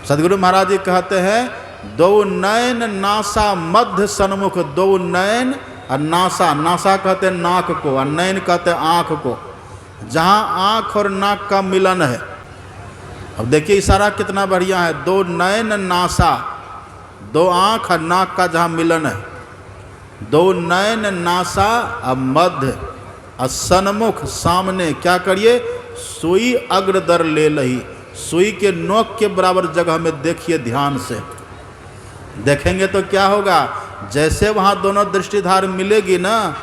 सदगुरु महाराज जी कहते हैं दो नयन नासा मध्य सन्मुख, दो नयन और नासा, नासा कहते हैं नाक को और नयन कहते हैं आँख को, जहाँ आँख और नाक का मिलन है। अब देखिए इशारा कितना बढ़िया है, दो नयन नासा, दो आँख और नाक का जहाँ मिलन है, दो नयन नासा और मध्य और सन्मुख सामने क्या करिए, सुई अग्रदर ले लही, सुई के नोक के बराबर जगह में देखिए ध्यान से। देखेंगे तो क्या होगा, जैसे वहाँ दोनों दृष्टिधार मिलेगी ना,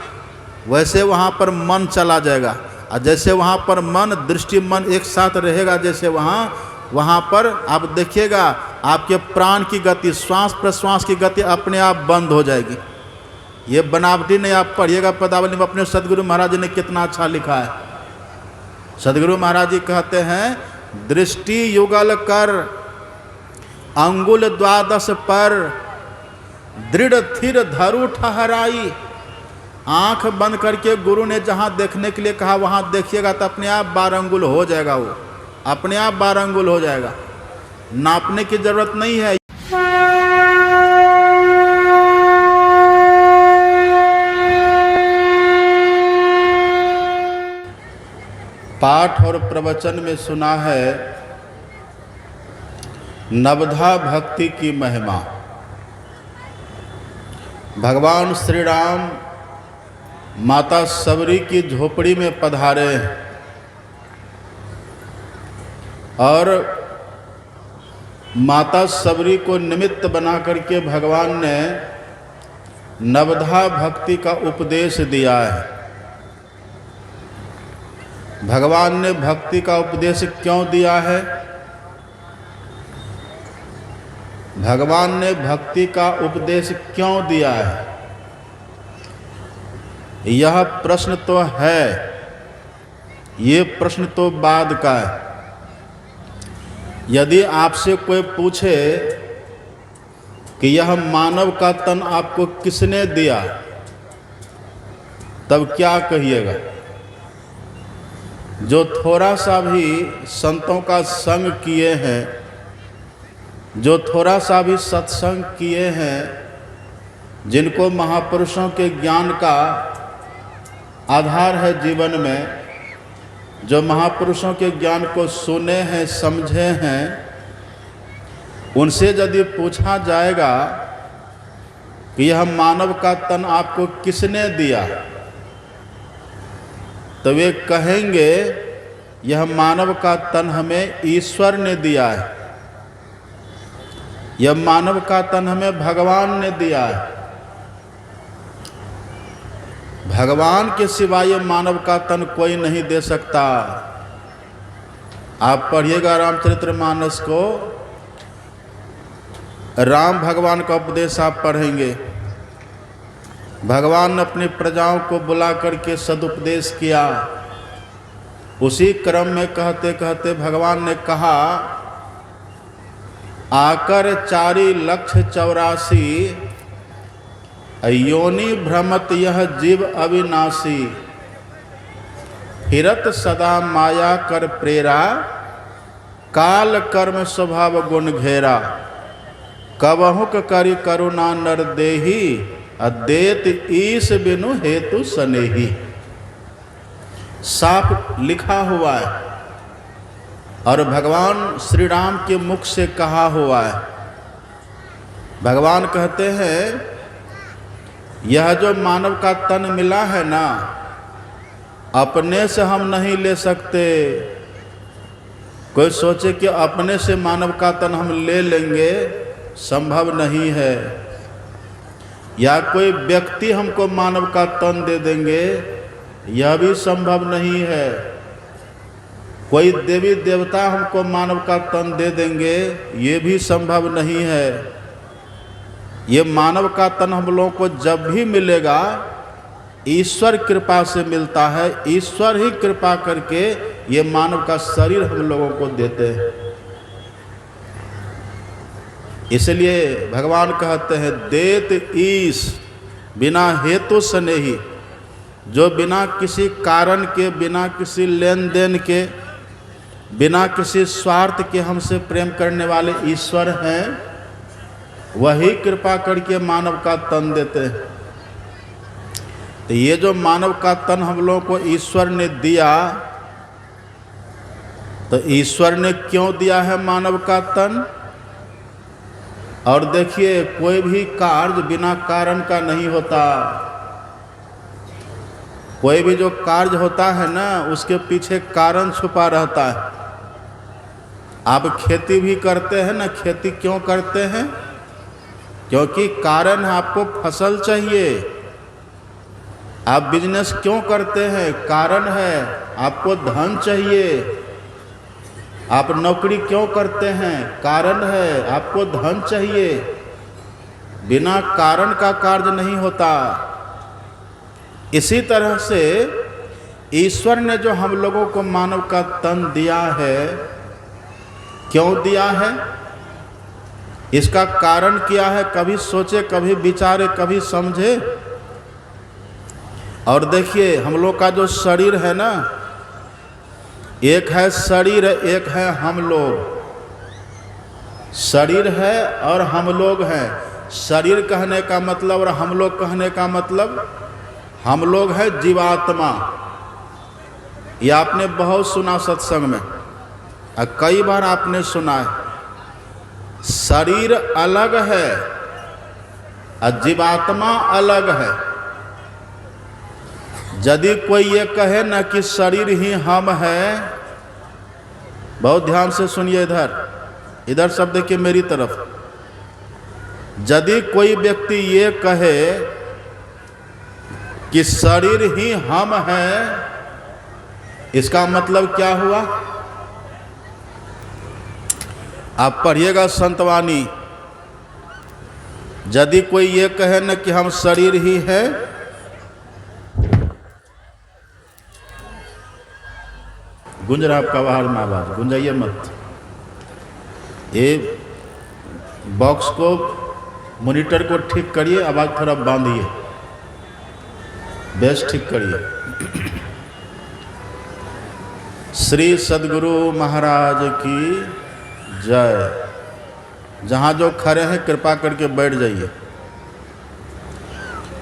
वैसे वहाँ पर मन चला जाएगा, और जैसे वहाँ पर मन दृष्टि मन एक साथ रहेगा, जैसे वहाँ पर आप देखिएगा आपके प्राण की गति, श्वास प्रश्वास की गति अपने आप बंद हो जाएगी। ये बनावटी नहीं, आप पढ़िएगा पदावली में, अपने सदगुरु महाराज जी ने कितना अच्छा लिखा है। सदगुरु महाराज जी कहते हैं दृष्टि युगल कर अंगुल द्वादश पर दृढ़ थिर धरु ठहराई। आंख बंद करके गुरु ने जहाँ देखने के लिए कहा वहाँ देखिएगा तो अपने आप 12 अंगुल हो जाएगा, वो अपने आप 12 अंगुल हो जाएगा, नापने की जरूरत नहीं है। पाठ और प्रवचन में सुना है नवधा भक्ति की महिमा। भगवान श्री राम माता सबरी की झोपड़ी में पधारे और माता सबरी को निमित्त बना करके भगवान ने नवधा भक्ति का उपदेश दिया है। भगवान ने भक्ति का उपदेश क्यों दिया है? भगवान ने भक्ति का उपदेश क्यों दिया है, यह प्रश्न तो है, ये प्रश्न तो बाद का है। यदि आपसे कोई पूछे कि यह मानव का तन आपको किसने दिया, तब क्या कहिएगा? जो थोड़ा सा भी संतों का संग किए हैं, जो थोड़ा सा भी सत्संग किए हैं, जिनको महापुरुषों के ज्ञान का आधार है जीवन में, जो महापुरुषों के ज्ञान को सुने हैं समझे हैं, उनसे यदि पूछा जाएगा कि यह मानव का तन आपको किसने दिया, तो वे कहेंगे यह मानव का तन हमें ईश्वर ने दिया है, यह मानव का तन हमें भगवान ने दिया है। भगवान के सिवाय ये मानव का तन कोई नहीं दे सकता। आप पढ़िएगा रामचरितमानस को, राम भगवान का उपदेश आप पढ़ेंगे। भगवान ने अपनी प्रजाओं को बुला करके सदुपदेश किया। उसी क्रम में कहते कहते भगवान ने कहा, आकर 4,84,00,000 योनि भ्रमत यह जीव अविनाशी, फिरत सदा माया कर प्रेरा, काल कर्म स्वभाव गुण घेरा, कबहुक करि करुणा नर देही, अद्वैत ईश बिनु हेतु सनेही। साफ लिखा हुआ है और भगवान श्री राम के मुख से कहा हुआ है। भगवान कहते हैं यह जो मानव का तन मिला है ना, अपने से हम नहीं ले सकते। कोई सोचे कि अपने से मानव का तन हम ले लेंगे, संभव नहीं है। या कोई व्यक्ति हमको मानव का तन दे देंगे, यह भी संभव नहीं है। कोई देवी देवता हमको मानव का तन दे देंगे, ये भी संभव नहीं है। ये मानव का तन हम लोगों को जब भी मिलेगा, ईश्वर कृपा से मिलता है। ईश्वर ही कृपा करके ये मानव का शरीर हम लोगों को देते हैं। इसलिए भगवान कहते हैं देत ईश बिना हेतु सनेही, जो बिना किसी कारण के, बिना किसी लेन देन के बिना किसी स्वार्थ के हमसे प्रेम करने वाले ईश्वर हैं, वही कृपा करके मानव का तन देते हैं। तो ये जो मानव का तन हम लोगों को ईश्वर ने दिया, तो ईश्वर ने क्यों दिया है मानव का तन? और देखिए, कोई भी कार्य बिना कारण का नहीं होता। कोई भी जो कार्य होता है ना, उसके पीछे कारण छुपा रहता है। आप खेती भी करते हैं ना, खेती क्यों करते हैं? क्योंकि कारण है, आपको फसल चाहिए। आप बिजनेस क्यों करते हैं? कारण है, आपको धन चाहिए। आप नौकरी क्यों करते हैं? कारण है, आपको धन चाहिए। बिना कारण का कार्य नहीं होता। इसी तरह से ईश्वर ने जो हम लोगों को मानव का तन दिया है, क्यों दिया है? इसका कारण क्या है? कभी सोचे, कभी विचारे, कभी समझे। और देखिए, हम लोग का जो शरीर है ना, एक है शरीर, एक है हम लोग। शरीर है और हम लोग हैं। शरीर कहने का मतलब और हम लोग कहने का मतलब, हम लोग हैं जीवात्मा। ये आपने बहुत सुना सत्संग में, और कई बार आपने सुना है। शरीर अलग है और जीवात्मा अलग है। यदि कोई ये कहे ना कि शरीर ही हम हैं, बहुत ध्यान से सुनिए, इधर सब देखिए मेरी तरफ। यदि कोई व्यक्ति ये कहे कि शरीर ही हम हैं, इसका मतलब क्या हुआ? आप पढ़िएगा संतवाणी। यदि कोई ये कहे ना कि हम शरीर ही है, गुंज रहा आपका बाहर में आवाज, गुंजाइए मत। ये बॉक्स को, मॉनिटर को ठीक करिए, आवाज थोड़ा बांधिए, बेस ठीक करिए। श्री सद्गुरु महाराज की जय। जहाँ जो खड़े हैं कृपा करके बैठ जाइए।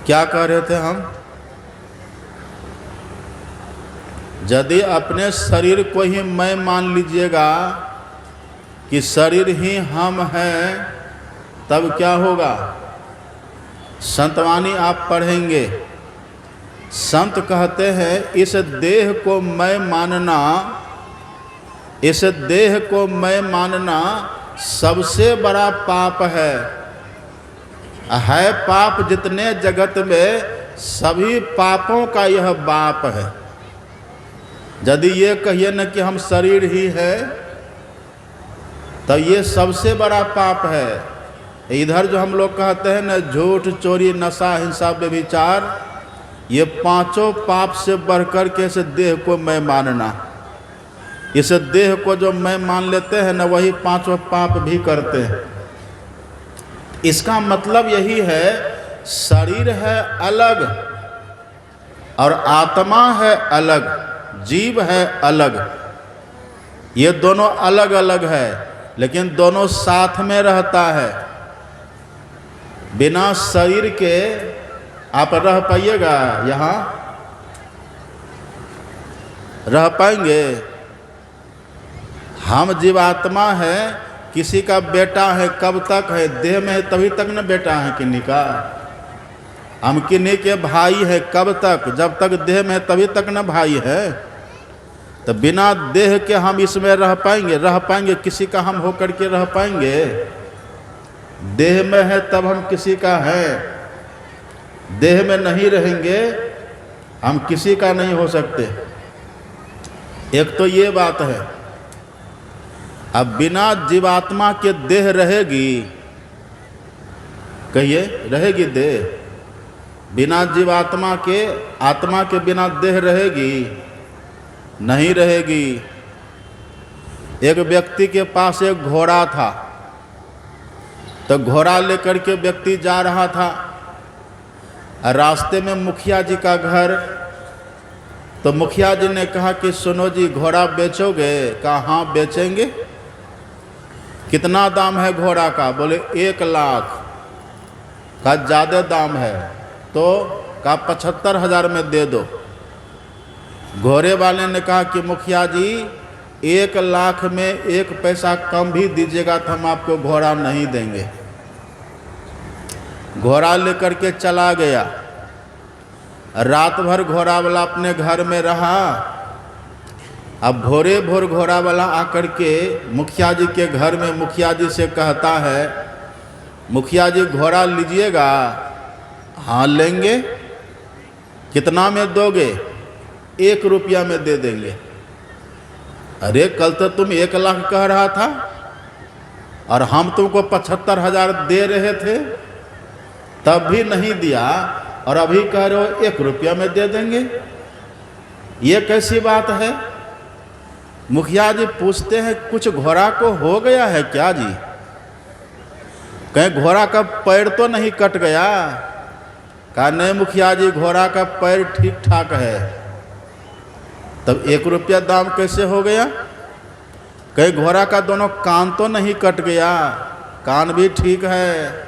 क्या कह रहे थे हम? यदि अपने शरीर को ही मैं मान लीजिएगा कि शरीर ही हम हैं, तब क्या होगा? संतवाणी आप पढ़ेंगे। संत कहते हैं, इस देह को मैं मानना, इस देह को मैं मानना सबसे बड़ा पाप है पाप जितने जगत में, सभी पापों का यह बाप है। यदि ये कहिए न कि हम शरीर ही है, तो ये सबसे बड़ा पाप है। इधर जो हम लोग कहते हैं न, झूठ, चोरी, नशा, हिंसा, व्यभिचार, ये पांचों पाप से बढ़कर के इस देह को मैं मानना। इस देह को जो मैं मान लेते हैं न, वही पांचों पाप भी करते हैं। इसका मतलब यही है, शरीर है अलग और आत्मा है अलग, जीव है अलग। ये दोनों अलग अलग है, लेकिन दोनों साथ में रहता है। बिना शरीर के आप रह पाइएगा? यहाँ रह पाएंगे? हम जीवात्मा है, किसी का बेटा है, कब तक है? देह में है तभी तक न बेटा है किन्हीं का। हम किन्हीं के भाई है, कब तक? जब तक देह में है तभी तक न भाई है। तो बिना देह के हम इसमें रह पाएंगे? रह पाएंगे? किसी का हम होकर के रह पाएंगे? देह में है तब हम किसी का है, देह में नहीं रहेंगे हम किसी का नहीं हो सकते। एक तो ये बात है। अब बिना जीवात्मा के देह रहेगी? कहिए, रहेगी देह? बिना जीवात्मा के, आत्मा के बिना देह रहेगी? नहीं रहेगी। एक व्यक्ति के पास एक घोड़ा था, तो घोड़ा लेकर के व्यक्ति जा रहा था। रास्ते में मुखिया जी का घर तो मुखिया जी ने कहा कि सुनो जी, घोड़ा बेचोगे? कहा हाँ बेचेंगे। कितना दाम है घोड़ा का? बोले 1 लाख। का ज़्यादा दाम है, तो का 75,000 में दे दो। घोड़े वाले ने कहा कि मुखिया जी 1 लाख में 1 पैसा कम भी दीजिएगा तो हम आपको घोड़ा नहीं देंगे। घोड़ा लेकर के चला गया। रात भर घोड़ा वाला अपने घर में रहा। अब भोरे भोर घोड़ा वाला आकर के मुखिया जी के घर में मुखिया जी से कहता है, मुखिया जी घोड़ा लीजिएगा? हाँ लेंगे। कितना में दोगे? 1 रुपया में दे देंगे। अरे कल तो तुम 1 लाख कह रहा था और हम तुमको 75,000 दे रहे थे, तब भी नहीं दिया, और अभी कह रहे हो 1 रुपया में दे देंगे। ये कैसी बात है? मुखिया जी पूछते हैं कुछ घोड़ा को हो गया है क्या जी? कहीं घोड़ा का पैर तो नहीं कट गया? कहा नहीं मुखिया जी, घोड़ा का पैर ठीक ठाक है। तब 1 रुपया दाम कैसे हो गया? कहीं घोड़ा का दोनों कान तो नहीं कट गया? कान भी ठीक है।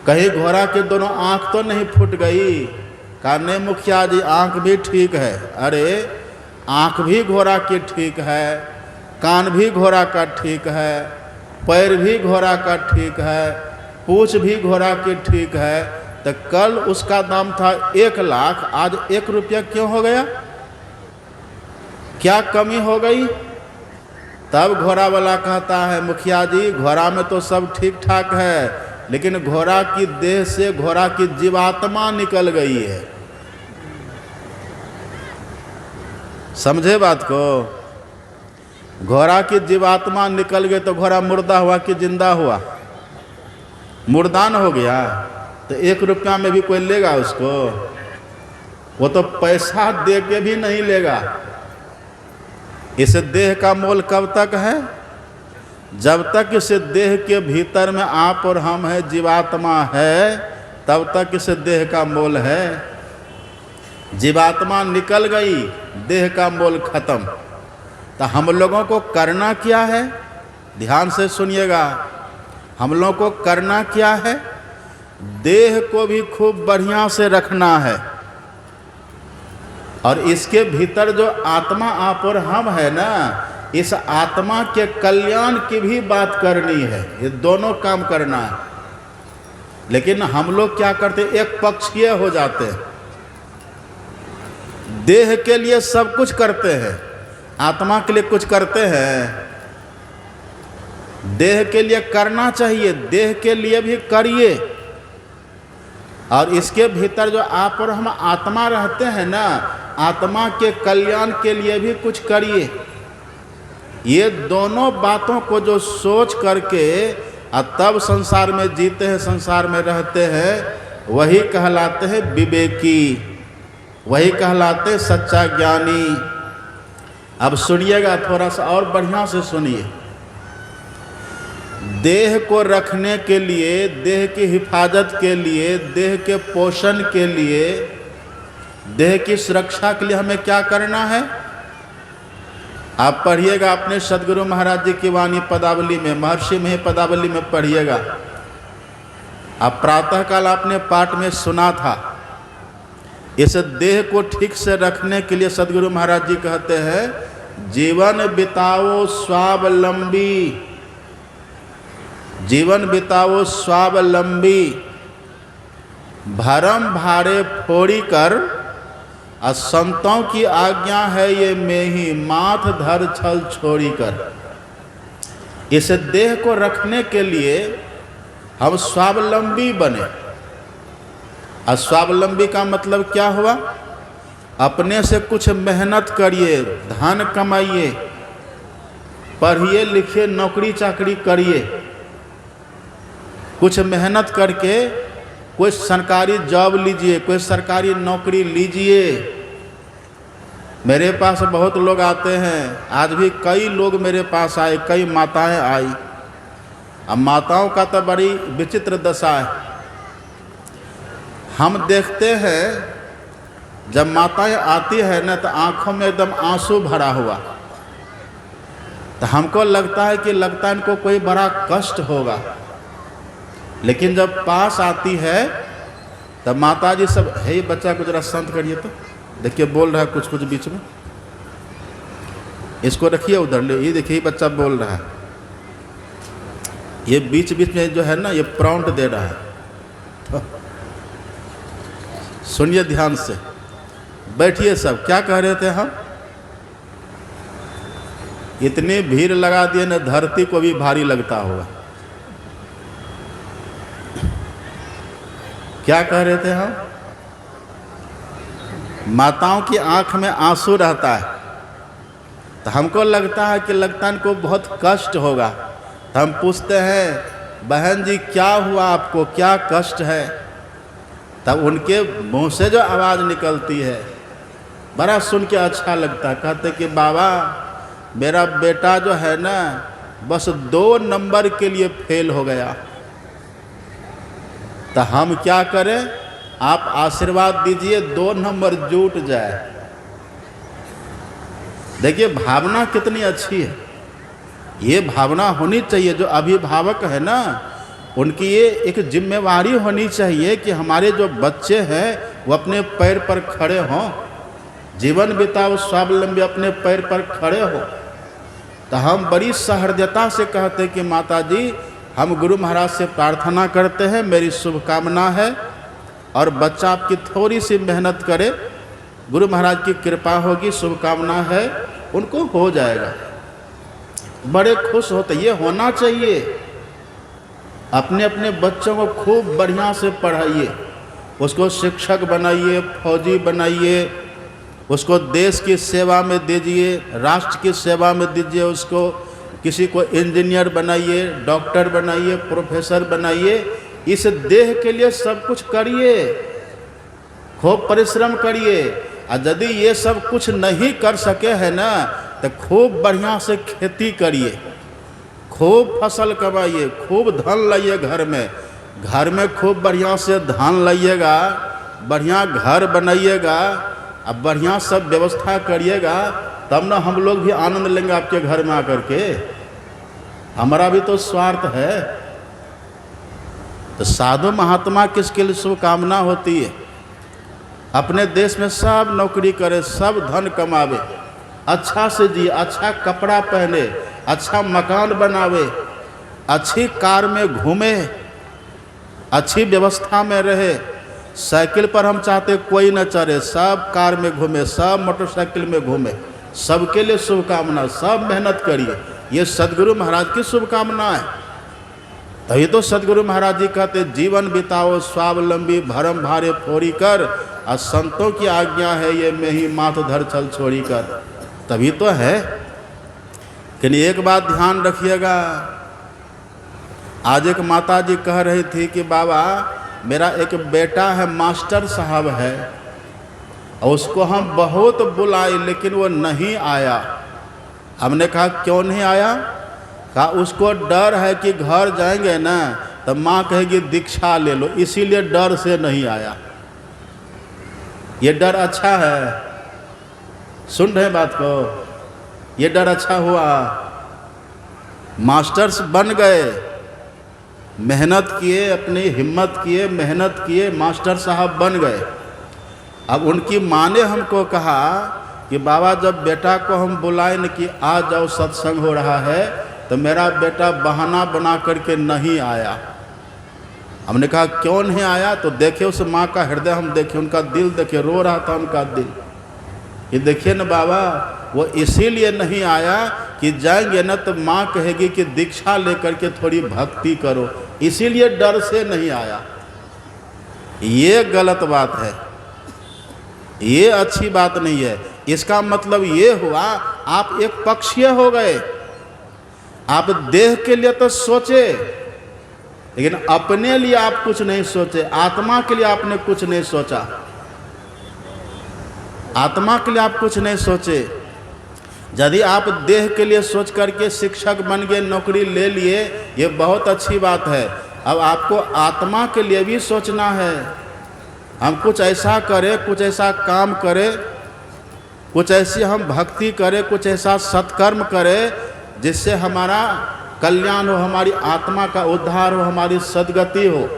कहीं घोड़ा के दोनों आँख तो नहीं फूट गई? कहा नहीं मुखिया जी, आँख भी ठीक है। अरे आँख भी घोड़ा की ठीक है, कान भी घोड़ा का ठीक है, पैर भी घोड़ा का ठीक है, पूँछ भी घोड़ा की ठीक है। तो कल उसका दाम था 1 लाख, आज 1 रुपया क्यों हो गया? क्या कमी हो गई? तब घोड़ा वाला कहता है मुखिया जी, घोड़ा में तो सब ठीक ठाक है, लेकिन घोड़ा की देह से घोड़ा की जीवात्मा निकल गई है। समझे बात को? घोड़ा की जीवात्मा निकल गई तो घोड़ा मुर्दा हुआ कि जिंदा हुआ? मुर्दान हो गया। तो 1 रुपया में भी कोई लेगा उसको? वो तो पैसा दे के भी नहीं लेगा। इस देह का मोल कब तक है? जब तक इस देह के भीतर में आप और हम है, जीवात्मा है, तब तक इस देह का मोल है। जीवात्मा निकल गई, देह का मोल खत्म। तो हम लोगों को करना क्या है? ध्यान से सुनिएगा। हम लोगों को करना क्या है? देह को भी खूब बढ़िया से रखना है, और इसके भीतर जो आत्मा आप और हम है ना, इस आत्मा के कल्याण की भी बात करनी है। ये दोनों काम करना है। लेकिन हम लोग क्या करते? एक पक्षीय हो जाते हैं। देह के लिए सब कुछ करते हैं, आत्मा के लिए कुछ करते हैं? देह के लिए करना चाहिए, देह के लिए भी करिए, और इसके भीतर जो आप और हम आत्मा रहते हैं ना, आत्मा के कल्याण के लिए भी कुछ करिए। ये दोनों बातों को जो सोच करके तब संसार में जीते हैं, संसार में रहते हैं, वही कहलाते हैं विवेकी, वही कहलाते हैं सच्चा ज्ञानी। अब सुनिएगा, थोड़ा सा और बढ़िया से सुनिए। देह को रखने के लिए, देह की हिफाजत के लिए, देह के पोषण के लिए, देह की सुरक्षा के लिए हमें क्या करना है? आप पढ़िएगा अपने सदगुरु महाराज जी की वाणी पदावली में, महर्षि में पदावली में पढ़िएगा। आप प्रातःकाल आपने पाठ में सुना था। इस देह को ठीक से रखने के लिए सदगुरु महाराज जी कहते हैं, जीवन बिताओ स्वावलंबी, जीवन बिताओ स्वावलंबी, भरम भारे फोड़ी कर, और संतों की आज्ञा है ये में ही, माथ धर छल छोड़ी कर। इस देह को रखने के लिए हम स्वावलंबी बने। और स्वावलंबी का मतलब क्या हुआ? अपने से कुछ मेहनत करिए, धन कमाइए, पढ़िए लिखिए, नौकरी चाकरी करिए, कुछ मेहनत करके कोई सरकारी जॉब लीजिए, कोई सरकारी नौकरी लीजिए। मेरे पास बहुत लोग आते हैं, आज भी कई लोग मेरे पास आए, कई माताएं आई। अब माताओं का तो बड़ी विचित्र दशा है। हम देखते हैं जब माताएं आती है ना तो आंखों में एकदम आंसू भरा हुआ, तो हमको लगता है कि इनको कोई बड़ा कष्ट होगा, लेकिन जब पास आती है तब माता जी सब, है ये बच्चा को जरा शांत करिए, तो देखिए बोल रहा है कुछ कुछ बीच में, इसको रखिए उधर, ले ये देखिए बच्चा बोल रहा है, ये बीच बीच में जो है ना ये प्राउंट दे रहा है। तो सुनिए ध्यान से, बैठिए सब। क्या कह रहे थे हम? इतनी भीड़ लगा दिए ना, धरती को भी भारी लगता होगा। क्या कह रहे थे हम? माताओं की आंख में आंसू रहता है, तो हमको लगता है कि इनको बहुत कष्ट होगा। तो हम पूछते हैं, बहन जी क्या हुआ आपको, क्या कष्ट है? तब उनके मुंह से जो आवाज़ निकलती है बड़ा सुन के अच्छा लगता है। कहते कि बाबा मेरा बेटा जो है ना बस 2 नंबर के लिए फेल हो गया, तो हम क्या करें? आप आशीर्वाद दीजिए 2 नंबर जुट जाए। देखिए भावना कितनी अच्छी है। ये भावना होनी चाहिए। जो अभिभावक है ना, उनकी ये एक जिम्मेवारी होनी चाहिए कि हमारे जो बच्चे हैं वो अपने पैर पर खड़े हों, जीवन बिताओ स्वावलंबी, अपने पैर पर खड़े हो। तो हम बड़ी सहृदयता से कहते कि माता जी हम गुरु महाराज से प्रार्थना करते हैं, मेरी शुभकामना है, और बच्चा आपकी थोड़ी सी मेहनत करे, गुरु महाराज की कृपा होगी, शुभकामना है, उनको हो जाएगा। बड़े खुश होते, ये होना चाहिए। अपने अपने बच्चों को खूब बढ़िया से पढ़ाइए, उसको शिक्षक बनाइए, फौजी बनाइए, उसको देश की सेवा में दीजिए, राष्ट्र की सेवा में दीजिए, उसको किसी को इंजीनियर बनाइए, डॉक्टर बनाइए, प्रोफेसर बनाइए। इस देह के लिए सब कुछ करिए, खूब परिश्रम करिए। और यदि ये सब कुछ नहीं कर सके है ना, तो खूब बढ़िया से खेती करिए, खूब फसल कमाइए, खूब धन लाइए घर में खूब बढ़िया से धान लाइएगा, बढ़िया घर बनाइएगा, अब बढ़िया सब व्यवस्था करिएगा, तब ना हम लोग भी आनंद लेंगे आपके घर में आकर के। हमारा भी तो स्वार्थ है। तो साधु महात्मा किसके लिए शुभकामना होती है? अपने देश में सब नौकरी करे, सब धन कमावे, अच्छा से जिए, अच्छा कपड़ा पहने, अच्छा मकान बनावे, अच्छी कार में घूमे, अच्छी व्यवस्था में रहे। साइकिल पर हम चाहते कोई न चढ़े, सब कार में घूमे, सब मोटरसाइकिल में घूमे। सबके लिए शुभकामना, सब मेहनत करिए। ये सदगुरु महाराज की शुभकामना है। तभी तो सदगुरु महाराज जी कहते जीवन बिताओ स्वावलंबी, भरम भारे फोड़ी कर, और संतों की आज्ञा है ये मैं ही माथ धर छल छोड़ी कर। तभी तो है। लेकिन एक बात ध्यान रखिएगा, आज एक माता जी कह रही थी कि बाबा मेरा एक बेटा है, मास्टर साहब है, और उसको हम बहुत बुलाए लेकिन वो नहीं आया। हमने कहा क्यों नहीं आया? कहा उसको डर है कि घर जाएंगे ना तो माँ कहेगी दीक्षा ले लो, इसीलिए डर से नहीं आया। ये डर अच्छा है? सुन रहे बात को? ये डर अच्छा हुआ। मास्टर्स बन गए, मेहनत किए, अपनी हिम्मत किए, मेहनत किए, मास्टर साहब बन गए। अब उनकी माँ ने हमको कहा कि बाबा जब बेटा को हम बुलाए न कि आ जाओ सत्संग हो रहा है, तो मेरा बेटा बहाना बना करके नहीं आया। हमने कहा क्यों नहीं आया? तो देखे उस माँ का हृदय, हम देखे उनका दिल, देखे रो रहा था उनका दिल। ये देखिए न बाबा, वो इसीलिए नहीं आया कि जाएंगे न तो माँ कहेगी कि दीक्षा लेकर के थोड़ी भक्ति करो, इसीलिए डर से नहीं आया। ये गलत बात है, ये अच्छी बात नहीं है। इसका मतलब ये हुआ आप एक पक्षीय हो गए। आप देह के लिए तो सोचे, लेकिन अपने लिए आप कुछ नहीं सोचे, आत्मा के लिए आपने कुछ नहीं सोचा, आत्मा के लिए आप कुछ नहीं सोचे। यदि आप देह के लिए सोच करके शिक्षक बन गए, नौकरी ले लिए, ये बहुत अच्छी बात है। अब आपको आत्मा के लिए भी सोचना है। हम कुछ ऐसा करें, कुछ ऐसा काम करें, कुछ ऐसी हम भक्ति करें, कुछ ऐसा सत्कर्म करें जिससे हमारा कल्याण हो, हमारी आत्मा का उद्धार हो, हमारी सद्गति हो।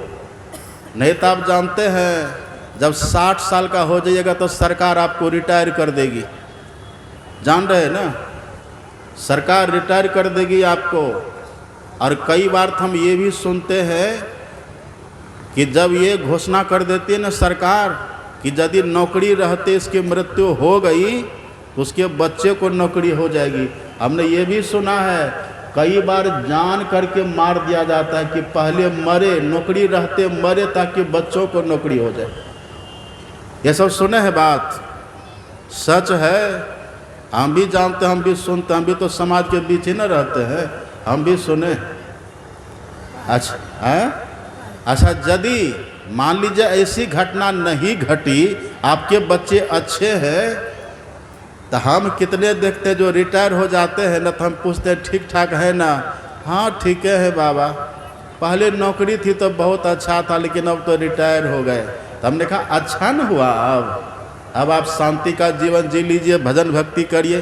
नहीं तो आप जानते हैं जब 60 साल का हो जाइएगा तो सरकार आपको रिटायर कर देगी। जान रहे हैं ना, सरकार रिटायर कर देगी आपको। और कई बार तो हम ये भी सुनते हैं कि जब ये घोषणा कर देती है ना सरकार कि यदि नौकरी रहते इसकी मृत्यु हो गई तो उसके बच्चे को नौकरी हो जाएगी। हमने ये भी सुना है कई बार जान करके मार दिया जाता है कि पहले मरे, नौकरी रहते मरे ताकि बच्चों को नौकरी हो जाए। ये सब सुने हैं, बात सच है। हम भी जानते हैं, हम भी सुनते हैं, हम भी तो समाज के बीच ही ना रहते हैं, हम भी सुने। अच्छा है, अच्छा यदि मान लीजिए ऐसी घटना नहीं घटी, आपके बच्चे अच्छे हैं, तो हम कितने देखते हैं जो रिटायर हो जाते हैं ना, तो हम पूछते हैं ठीक ठाक है ना? हाँ ठीक है बाबा, पहले नौकरी थी तो बहुत अच्छा था लेकिन अब तो रिटायर हो गए। तो हमने कहा अच्छा न हुआ, अब आप शांति का जीवन जी लीजिए, भजन भक्ति करिए।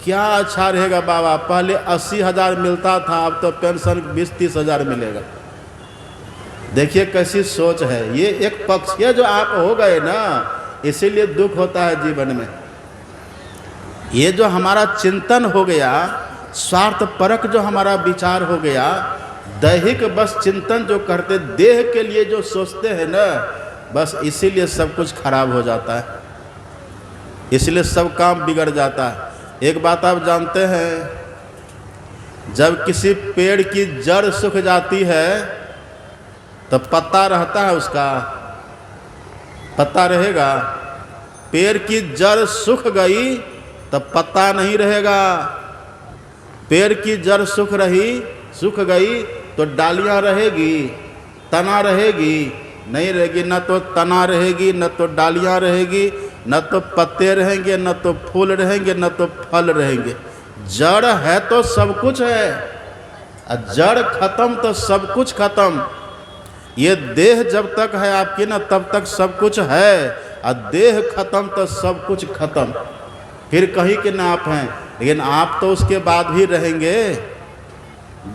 क्या अच्छा रहेगा बाबा, पहले 80,000 मिलता था, अब तो पेंशन 20-30 हज़ार मिलेगा। देखिए कैसी सोच है। ये एक पक्ष है जो आप हो गए ना, इसीलिए दुख होता है जीवन में। ये जो हमारा चिंतन हो गया, स्वार्थ परक जो हमारा विचार हो गया, दैहिक बस चिंतन जो करते, देह के लिए जो सोचते हैं ना, बस इसीलिए सब कुछ खराब हो जाता है, इसलिए सब काम बिगड़ जाता है। एक बात आप जानते हैं, जब किसी पेड़ की जड़ सूख जाती है तो पत्ता रहता है, उसका पत्ता रहेगा। पेड़ की जड़ सूख गई तो पत्ता नहीं रहेगा। पेड़ की जड़ सूख गई तो डालियां रहेगी, तना रहेगी? नहीं रहेगी। न तो तना रहेगी, न तो डालियां रहेगी, न तो पत्ते रहेंगे, न तो फूल रहेंगे, न तो फल रहेंगे। जड़ है तो सब कुछ है, जड़ खत्म तो सब कुछ खत्म। ये देह जब तक है आपकी ना, तब तक सब कुछ है, और देह खत्म तो सब कुछ खत्म। फिर कहीं के ना आप हैं, लेकिन आप तो उसके बाद भी रहेंगे,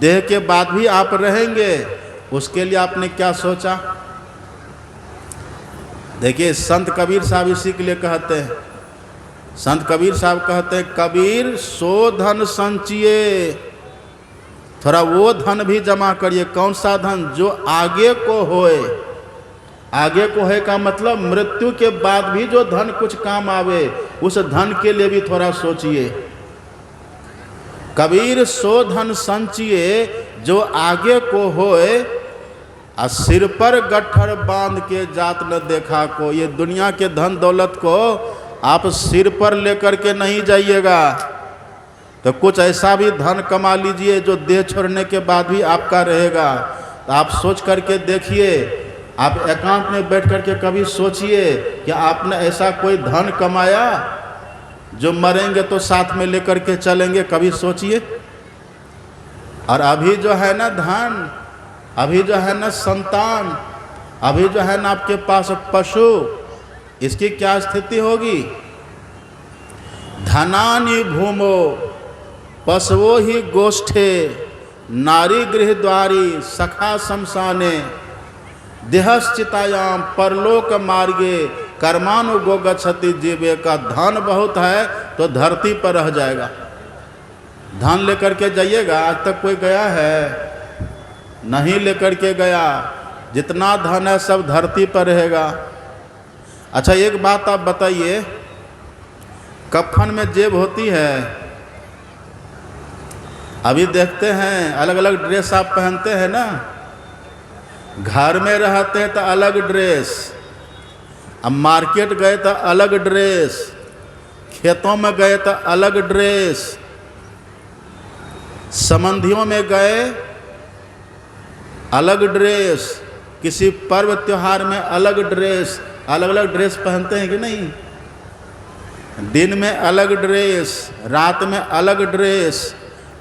देह के बाद भी आप रहेंगे। उसके लिए आपने क्या सोचा? देखिए संत कबीर साहब इसी के लिए कहते हैं, संत कबीर साहब कहते हैं, कबीर सो धन संचिए, थोड़ा वो धन भी जमा करिए। कौन सा धन? जो आगे को होए। आगे को है का मतलब मृत्यु के बाद भी जो धन कुछ काम आवे, उस धन के लिए भी थोड़ा सोचिए। कबीर सो धन संचिए, जो आगे को होए, और सिर पर गट्ठर बांध के जात न देखा को। ये दुनिया के धन दौलत को आप सिर पर लेकर के नहीं जाइएगा, तो कुछ ऐसा भी धन कमा लीजिए जो देह छोड़ने के बाद भी आपका रहेगा। तो आप सोच करके देखिए, आप एकांत में बैठ करके कभी सोचिए कि आपने ऐसा कोई धन कमाया जो मरेंगे तो साथ में लेकर के चलेंगे, कभी सोचिए। और अभी जो है ना धन, अभी जो है ना संतान, अभी जो है ना आपके पास पशु, इसकी क्या स्थिति होगी? धनानि भूमो पशवो ही गोष्ठे, नारी गृह द्वारी सखा शमशाने, देहश्चितायाम परलोक मार्गे कर्मानुगो गच्छति जीवे। का धन बहुत है तो धरती पर रह जाएगा। धन लेकर के जाइएगा, आज तक कोई गया है? नहीं लेकर के गया। जितना धन है सब धरती पर रहेगा। अच्छा एक बात आप बताइए, कफन में जेब होती है? अभी देखते हैं अलग अलग ड्रेस आप पहनते हैं ना, घर में रहते हैं तो अलग ड्रेस, अब मार्केट गए तो अलग ड्रेस, खेतों में गए तो अलग ड्रेस, संबंधियों में गए अलग ड्रेस, किसी पर्व त्योहार में अलग ड्रेस। अलग अलग ड्रेस पहनते हैं कि नहीं? दिन में अलग ड्रेस, रात में अलग ड्रेस,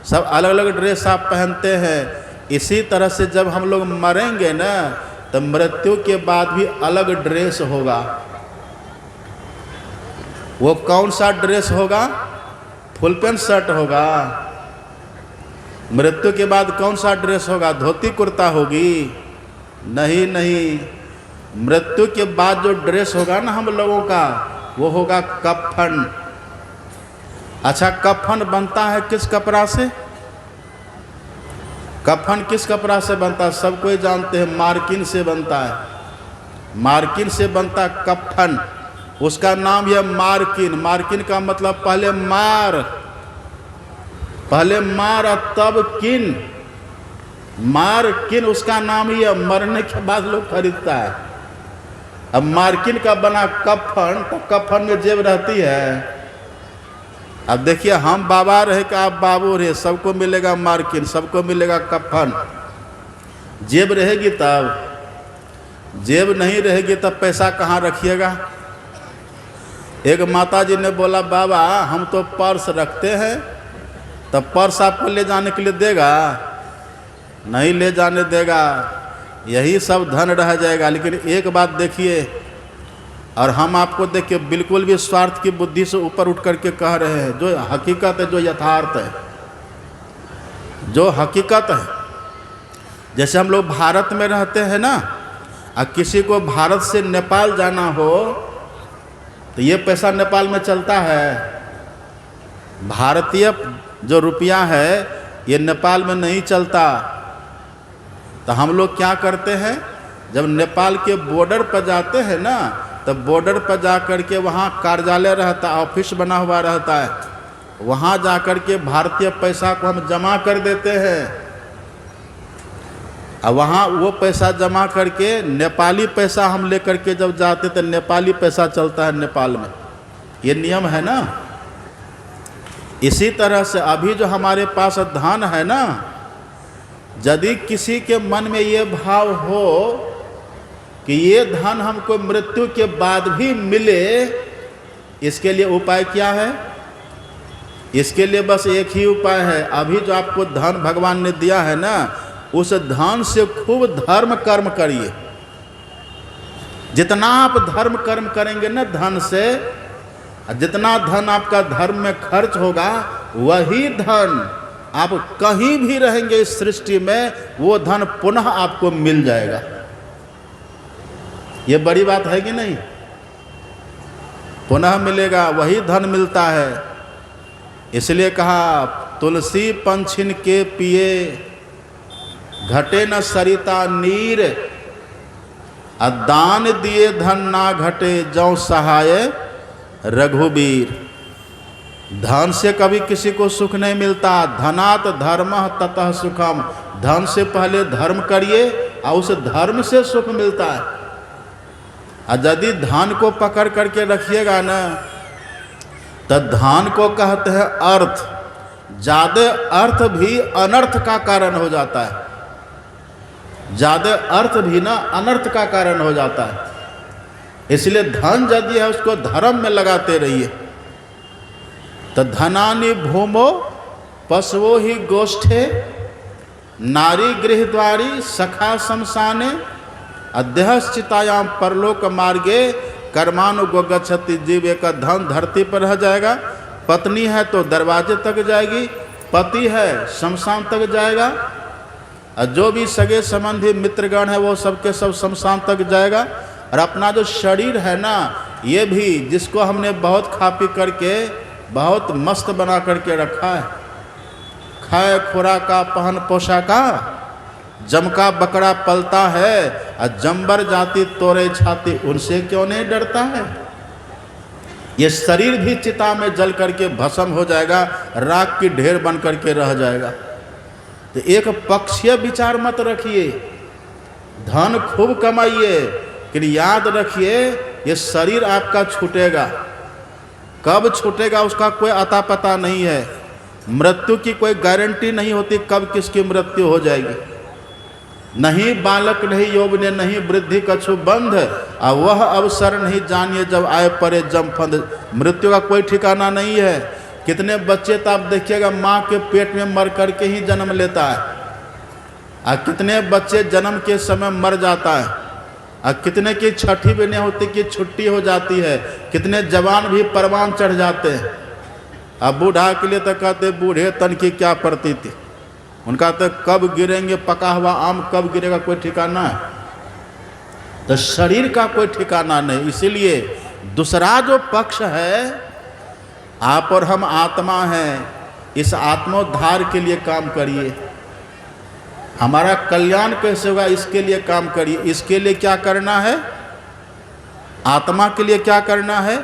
सब अलग अलग ड्रेस आप पहनते हैं। इसी तरह से जब हम लोग मरेंगे ना, तो मृत्यु के बाद भी अलग ड्रेस होगा। वो कौन सा ड्रेस होगा? फुल पैंट शर्ट होगा। मृत्यु के बाद कौन सा ड्रेस होगा? धोती कुर्ता होगी? नहीं नहीं, मृत्यु के बाद जो ड्रेस होगा ना हम लोगों का, वो होगा कफन। अच्छा, कफन बनता है किस कपड़ा से? कफन किस कपड़ा से बनता है? सब कोई जानते हैं, मार्किन से बनता है। मार्किन से बनता है कफन। उसका नाम है मार्किन। मार्किन का मतलब पहले मार और तब किन। मार्किन उसका नाम ही है, मरने के बाद लोग खरीदता है। अब मार्किन का बना कफन, तो कफन में जेब रहती है। अब देखिए, हम बाबा रहे कि आप बाबू रहे, सबको मिलेगा मार्किन, सबको मिलेगा कफन। जेब रहेगी तब। जेब नहीं रहेगी तब पैसा कहाँ रखिएगा? एक माता जी ने बोला, बाबा हम तो पर्स रखते हैं, तब पर्स आपको ले जाने के लिए देगा? नहीं ले जाने देगा। यही सब धन रह जाएगा। लेकिन एक बात देखिए, और हम आपको देखिए बिल्कुल भी स्वार्थ की बुद्धि से ऊपर उठ करके कह रहे हैं, जो हकीकत है, जो यथार्थ है, जो हकीकत है। जैसे हम लोग भारत में रहते हैं ना, और किसी को भारत से नेपाल जाना हो तो ये पैसा नेपाल में चलता है। भारतीय जो रुपया है ये नेपाल में नहीं चलता। तो हम लोग क्या करते हैं, जब नेपाल के बॉर्डर पर जाते हैं ना, तब बॉर्डर पर जा कर के वहाँ कार्यालय रहता है, ऑफिस बना हुआ रहता है, वहाँ जा कर के भारतीय पैसा को हम जमा कर देते हैं। और वहाँ वो पैसा जमा करके नेपाली पैसा हम लेकर के जब जाते तो नेपाली पैसा चलता है नेपाल में। ये नियम है ना। इसी तरह से अभी जो हमारे पास धन है ना, यदि किसी के मन में ये भाव हो कि ये धन हमको मृत्यु के बाद भी मिले, इसके लिए उपाय क्या है? इसके लिए बस एक ही उपाय है। अभी जो आपको धन भगवान ने दिया है ना, उस धन से खूब धर्म कर्म करिए। जितना आप धर्म कर्म करेंगे ना धन से, जितना धन आपका धर्म में खर्च होगा, वही धन आप कहीं भी रहेंगे इस सृष्टि में, वो धन पुनः आपको मिल जाएगा। ये बड़ी बात है कि नहीं? पुनः मिलेगा, वही धन मिलता है। इसलिए कहा, तुलसी पंछिन के पिए, घटे न सरिता नीर, दान दिए धन ना घटे, जौ सहाय रघुबीर। धन से कभी किसी को सुख नहीं मिलता। धनात धर्मः ततः सुखम। धन से पहले धर्म करिए और उस धर्म से सुख मिलता है। और यदि धन को पकड़ करके रखिएगा ना, तो धन को कहते हैं अर्थ। ज़्यादा अर्थ भी अनर्थ का कारण हो जाता है। ज़्यादा अर्थ भी ना अनर्थ का कारण हो जाता है। इसलिए धन यदि है उसको धर्म में लगाते रहिए। तो धनानि भूमो पशवो ही गोष्ठे, नारी गृहद्वारी सखा शमशाने, अध्यश्चितायाम परलोक मार्गे, कर्मानुगो गच्छति। जीव एक धन धरती पर रह जाएगा, पत्नी है तो दरवाजे तक जाएगी, पति है शमशान तक जाएगा, और जो भी सगे संबंधी मित्रगण है वो सबके सब शमशान तक जाएगा। और अपना जो शरीर है ना, ये भी जिसको हमने बहुत खा पी करके बहुत मस्त बना करके रखा है, खाए खुराका पहन पोशाका, जमका बकरा पलता है, और जंबर जाति तोरे छाती, उनसे क्यों नहीं डरता है? ये शरीर भी चिता में जल करके भस्म हो जाएगा, राख की ढेर बन करके रह जाएगा। तो एक पक्षीय विचार मत रखिए। धन खूब कमाइए, लेकिन याद रखिए ये शरीर आपका छूटेगा। कब छूटेगा उसका कोई अता पता नहीं है। मृत्यु की कोई गारंटी नहीं होती कब किसकी मृत्यु हो जाएगी। नहीं बालक नहीं यौवने, नहीं वृद्धि कछु बंध, और वह अवसर नहीं जानिए जब आए परे जमफंद। मृत्यु का कोई ठिकाना नहीं है। कितने बच्चे तो आप देखिएगा माँ के पेट में मर करके ही जन्म लेता है, और कितने बच्चे जन्म के समय मर जाता है, और कितने की छठी भी नहीं होती कि छुट्टी हो जाती है, कितने जवान भी परवान चढ़ जाते हैं। अब बूढ़ा के लिए तो कहते बूढ़े तन की क्या पड़ती थी, उनका तो कब गिरेंगे, पका हुआ आम कब गिरेगा कोई ठिकाना है। तो शरीर का कोई ठिकाना नहीं। इसीलिए दूसरा जो पक्ष है, आप और हम आत्मा हैं, इस आत्मोद्धार के लिए काम करिए। हमारा कल्याण कैसे होगा इसके लिए काम करिए। इसके लिए क्या करना है, आत्मा के लिए क्या करना है,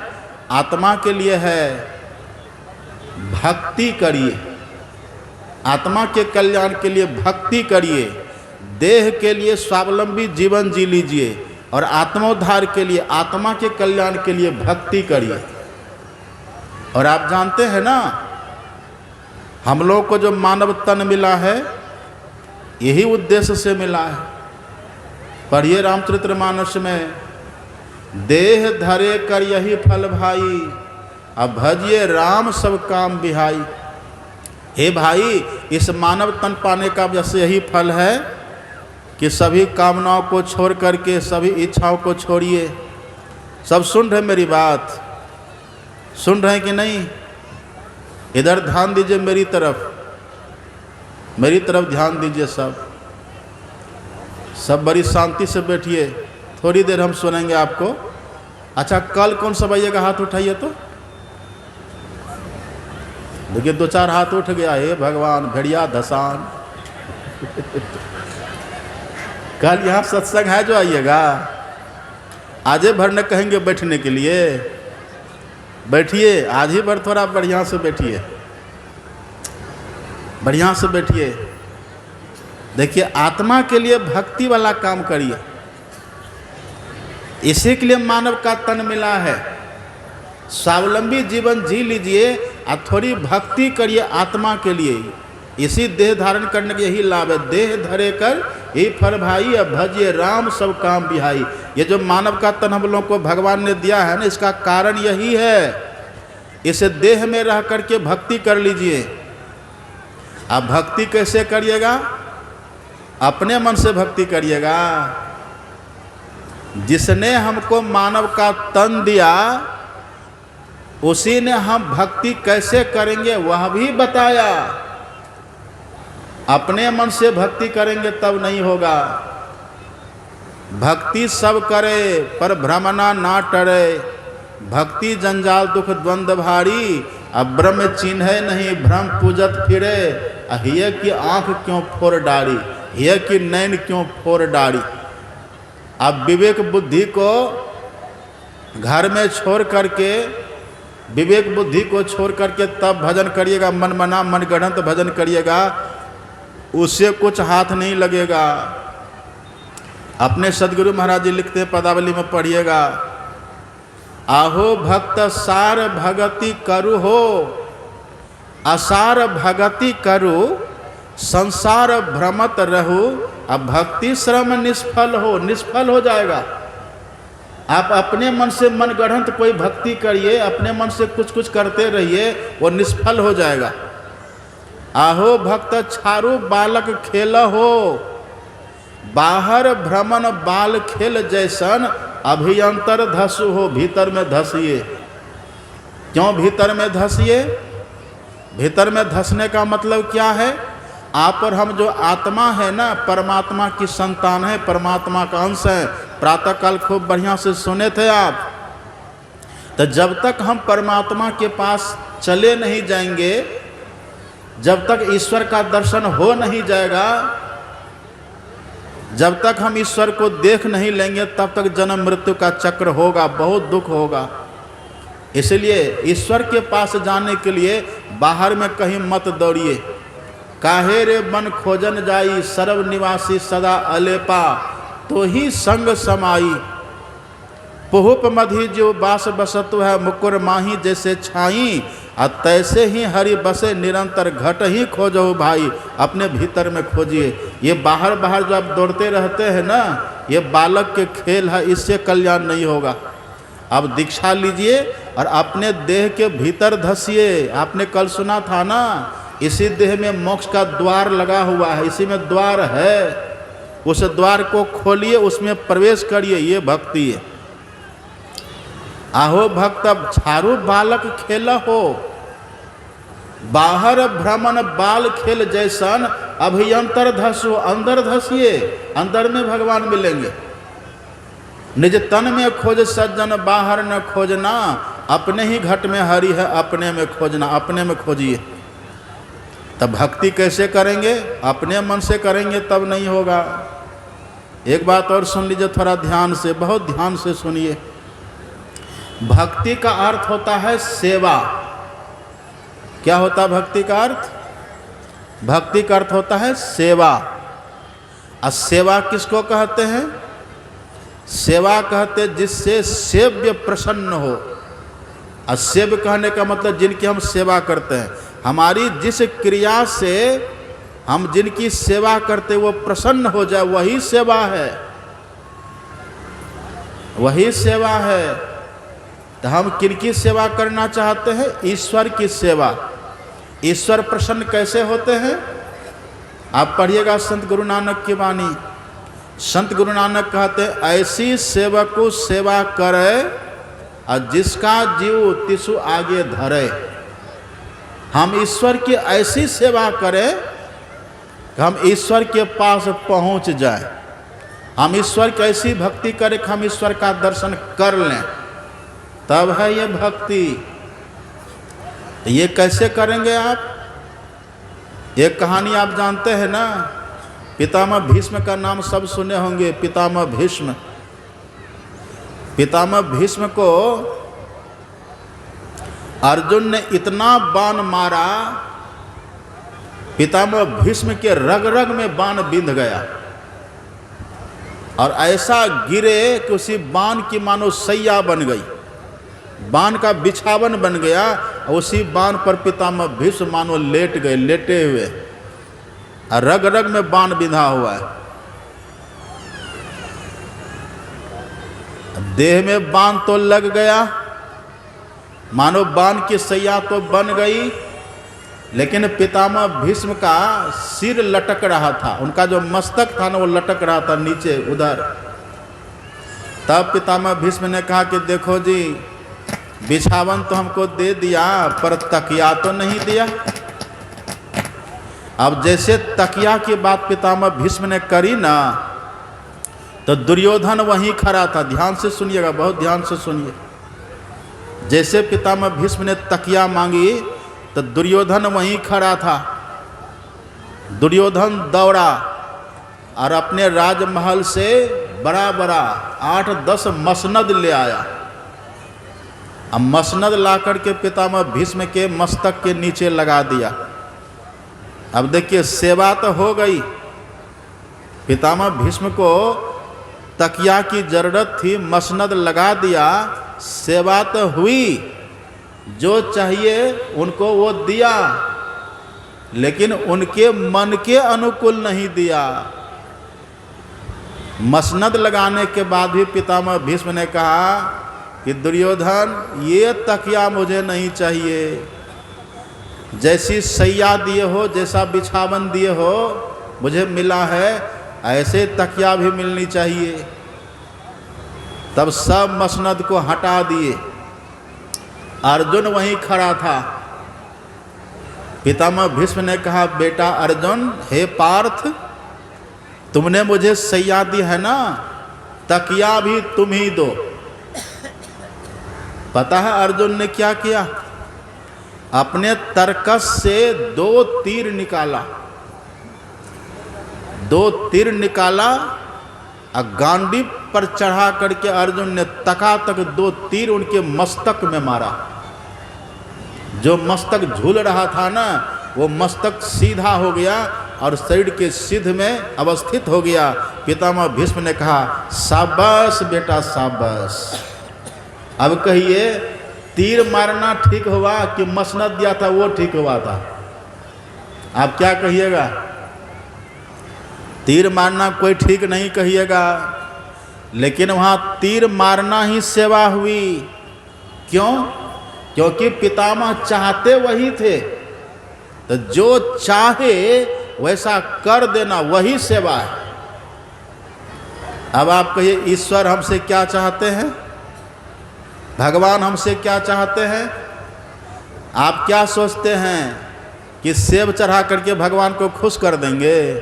आत्मा के लिए है भक्ति करिए। आत्मा के कल्याण के लिए भक्ति करिए। देह के लिए स्वावलंबी जीवन जी लीजिए और आत्मोद्धार के लिए, आत्मा के कल्याण के लिए भक्ति करिए। और आप जानते हैं ना, हम लोग को जो मानव तन मिला है यही उद्देश्य से मिला है। पढ़िए रामचरितमानस में, देह धरे कर यही फल भाई, अब भजिए राम सब काम बिहाई। हे भाई, इस मानव तन पाने का वैसे यही फल है कि सभी कामनाओं को छोड़ करके सभी इच्छाओं को छोड़िए। सब सुन रहे मेरी बात, सुन रहे हैं कि नहीं? इधर ध्यान दीजिए, मेरी तरफ ध्यान दीजिए। सब बड़ी शांति से बैठिए, थोड़ी देर हम सुनेंगे आपको। अच्छा, कल कौन सब आइएगा? हाथ उठाइए तो। देखिए 2-4 हाथ उठ गया। हे भगवान, भेड़िया धसान कल यहाँ सत्संग है जो आइएगा। आज भर न कहेंगे बैठने के लिए, बैठिए। आज ही भर थोड़ा बढ़िया से बैठिए, बढ़िया से बैठिए। देखिए, आत्मा के लिए भक्ति वाला काम करिए। इसी के लिए मानव का तन मिला है। स्वावलंबी जीवन जी लीजिए और थोड़ी भक्ति करिए आत्मा के लिए। इसी देह धारण करने के यही लाभ है। देह धरे कर ये फल भाई, अब भजिए राम सब काम बिहाई। ये जो मानव का तन हम लोगों को भगवान ने दिया है ना, इसका कारण यही है। इसे देह में रह करके भक्ति कर लीजिए। अब भक्ति कैसे करिएगा? अपने मन से भक्ति करिएगा। जिसने हमको मानव का तन दिया, उसी ने हम भक्ति कैसे करेंगे वह भी बताया। अपने मन से भक्ति करेंगे तब नहीं होगा। भक्ति सब करे पर भ्रमना ना टरे, भक्ति जंजाल दुख द्वंद्व भारी, अब ब्रह्म चिन्ह नहीं भ्रम पूजत फिरे, हिय की आंख क्यों फोड़ डारी, हिय की नैन क्यों फोड़ डारी। अब विवेक बुद्धि को घर में छोड़ करके, विवेक बुद्धि को छोड़ करके तब भजन करिएगा। मन मना मन गढ़ंत भजन करिएगा, उससे कुछ हाथ नहीं लगेगा। अपने सदगुरु महाराज जी लिखते हैं, पदावली में पढ़िएगा, आहो भक्त सार भगति करु हो, असार भगति करु, संसार भ्रमत रहु, अब भक्ति श्रम निष्फल हो। निष्फल हो जाएगा। आप अपने मन से मन गढ़ंत कोई भक्ति करिए, अपने मन से कुछ कुछ करते रहिए, वो निष्फल हो जाएगा। आहो भक्त छारू बालक खेल हो, बाहर भ्रमण बाल खेल जैसन, अभियंतर धसु हो, भीतर में धसिए। क्यों भीतर में धसिए? भीतर में धसने का मतलब क्या है? आप और हम जो आत्मा है ना, परमात्मा की संतान है, परमात्मा का अंश है। प्रातःकाल खूब बढ़िया से सुने थे आप। तो जब तक हम परमात्मा के पास चले नहीं जाएंगे, जब तक ईश्वर का दर्शन हो नहीं जाएगा, जब तक हम ईश्वर को देख नहीं लेंगे, तब तक जन्म मृत्यु का चक्र होगा, बहुत दुख होगा। इसलिए ईश्वर के पास जाने के लिए बाहर में कहीं मत दौड़िए। काहे रे मन खोजन जाई, सर्व निवासी सदा अलेपा, तो ही संग समाई। पुहुप मधि जो बास बसतु है, मुकुर माही जैसे छाई, और तैसे ही हरि बसे निरंतर, घट ही खोजो भाई, अपने भीतर में खोजिए। ये बाहर बाहर जो आप दौड़ते रहते हैं ना, ये बालक के खेल है, इससे कल्याण नहीं होगा। अब दीक्षा लीजिए और अपने देह के भीतर धसिए। आपने कल सुना था ना, इसी देह में मोक्ष का द्वार लगा हुआ है, इसी में द्वार है, उस द्वार को खोलिए, उसमें प्रवेश करिए, ये भक्ति है। आहो भक्त अब छारू बालक खेल हो, बाहर भ्रमण बाल खेल जैसन, अभियंतर धसो अंदर धसिए, अंदर में भगवान मिलेंगे। निज तन में खोज सज्जन बाहर न खोजना, अपने ही घट में हरि है अपने में खोजना, अपने में खोजिए। तब भक्ति कैसे करेंगे? अपने मन से करेंगे तब नहीं होगा। एक बात और सुन लीजिए थोड़ा ध्यान से, बहुत ध्यान से सुनिए। भक्ति का अर्थ होता है सेवा। क्या होता है भक्ति का अर्थ? भक्ति का अर्थ होता है सेवा। और सेवा किसको कहते हैं? सेवा कहते जिससे सेव्य प्रसन्न हो। और सेव्य कहने का मतलब जिनकी हम सेवा करते हैं, हमारी जिस क्रिया से हम जिनकी सेवा करते वो प्रसन्न हो जाए, वही सेवा है, वही सेवा है। तो हम किनकी सेवा करना चाहते हैं? ईश्वर की सेवा। ईश्वर प्रसन्न कैसे होते हैं? आप पढ़िएगा संत गुरु नानक की वाणी। संत गुरु नानक कहते हैं, ऐसी सेवकु सेवा करे और जिसका जीव तिसु आगे धरे। हम ईश्वर की ऐसी सेवा करें कि हम ईश्वर के पास पहुंच जाएं। हम ईश्वर की ऐसी भक्ति करें कि हम ईश्वर का दर्शन कर लें, तब है ये भक्ति। तो ये कैसे करेंगे आप? एक कहानी आप जानते हैं ना, पितामह भीष्म का नाम सब सुने होंगे। पितामह भीष्म, पितामह भीष्म को अर्जुन ने इतना बाण मारा, पितामह भीष्म के रग रग में बाण बिंध गया और ऐसा गिरे कि उसी बाण की मानो सैया बन गई, बाण का बिछावन बन गया। और उसी बाण पर पितामह भीष्म मानो लेट गए, लेटे हुए, और रग रग में बाण बिंधा हुआ है। देह में बाण तो लग गया, मानो बाण की सैया तो बन गई, लेकिन पितामह भीष्म का सिर लटक रहा था, उनका जो मस्तक था ना वो लटक रहा था नीचे उधर। तब पितामह भीष्म ने कहा कि देखो जी, बिछावन तो हमको दे दिया पर तकिया तो नहीं दिया। अब जैसे तकिया की बात पितामह भीष्म ने करी ना, तो दुर्योधन वहीं खड़ा था। ध्यान से सुनिएगा, बहुत ध्यान से सुनिए। जैसे पितामह भीष्म ने तकिया मांगी तो दुर्योधन वहीं खड़ा था। दुर्योधन दौड़ा और अपने राजमहल से बड़ा बड़ा 8-10 मसनद ले आया। अब मसनद ला करके पितामह भीष्म के मस्तक के नीचे लगा दिया। अब देखिए, सेवा तो हो गई, पितामह भीष्म को तकिया की जरूरत थी, मसनद लगा दिया, सेवा तो हुई, जो चाहिए उनको वो दिया, लेकिन उनके मन के अनुकूल नहीं दिया। मसनद लगाने के बाद भी पितामह भीष्म ने कहा कि दुर्योधन, ये तकिया मुझे नहीं चाहिए, जैसी सैया दिए हो, जैसा बिछावन दिए हो मुझे मिला है, ऐसे तकिया भी मिलनी चाहिए। तब सब मसनद को हटा दिए। अर्जुन वहीं खड़ा था। पितामह भीष्म ने कहा, बेटा अर्जुन, हे पार्थ, तुमने मुझे सैया दी है ना, तकिया भी तुम ही दो। पता है अर्जुन ने क्या किया? अपने तरकस से 2 तीर निकाला, 2 तीर निकाला और गांडी पर चढ़ा करके अर्जुन ने तकातक 2 तीर उनके मस्तक में मारा। जो मस्तक झूल रहा था ना, वो मस्तक सीधा हो गया और शरीर के सिद्ध में अवस्थित हो गया। पितामह भीष्म ने कहा, शाबाश बेटा शाबाश। अब कहिए, तीर मारना ठीक हुआ कि मसनद दिया था वो ठीक हुआ था? आप क्या कहिएगा? तीर मारना कोई ठीक नहीं कहिएगा, लेकिन वहाँ तीर मारना ही सेवा हुई। क्यों? क्योंकि पितामह चाहते वही थे। तो जो चाहे वैसा कर देना वही सेवा है। अब आप कहिए ईश्वर हमसे क्या चाहते हैं, भगवान हमसे क्या चाहते हैं? आप क्या सोचते हैं कि सेब चढ़ा करके भगवान को खुश कर देंगे,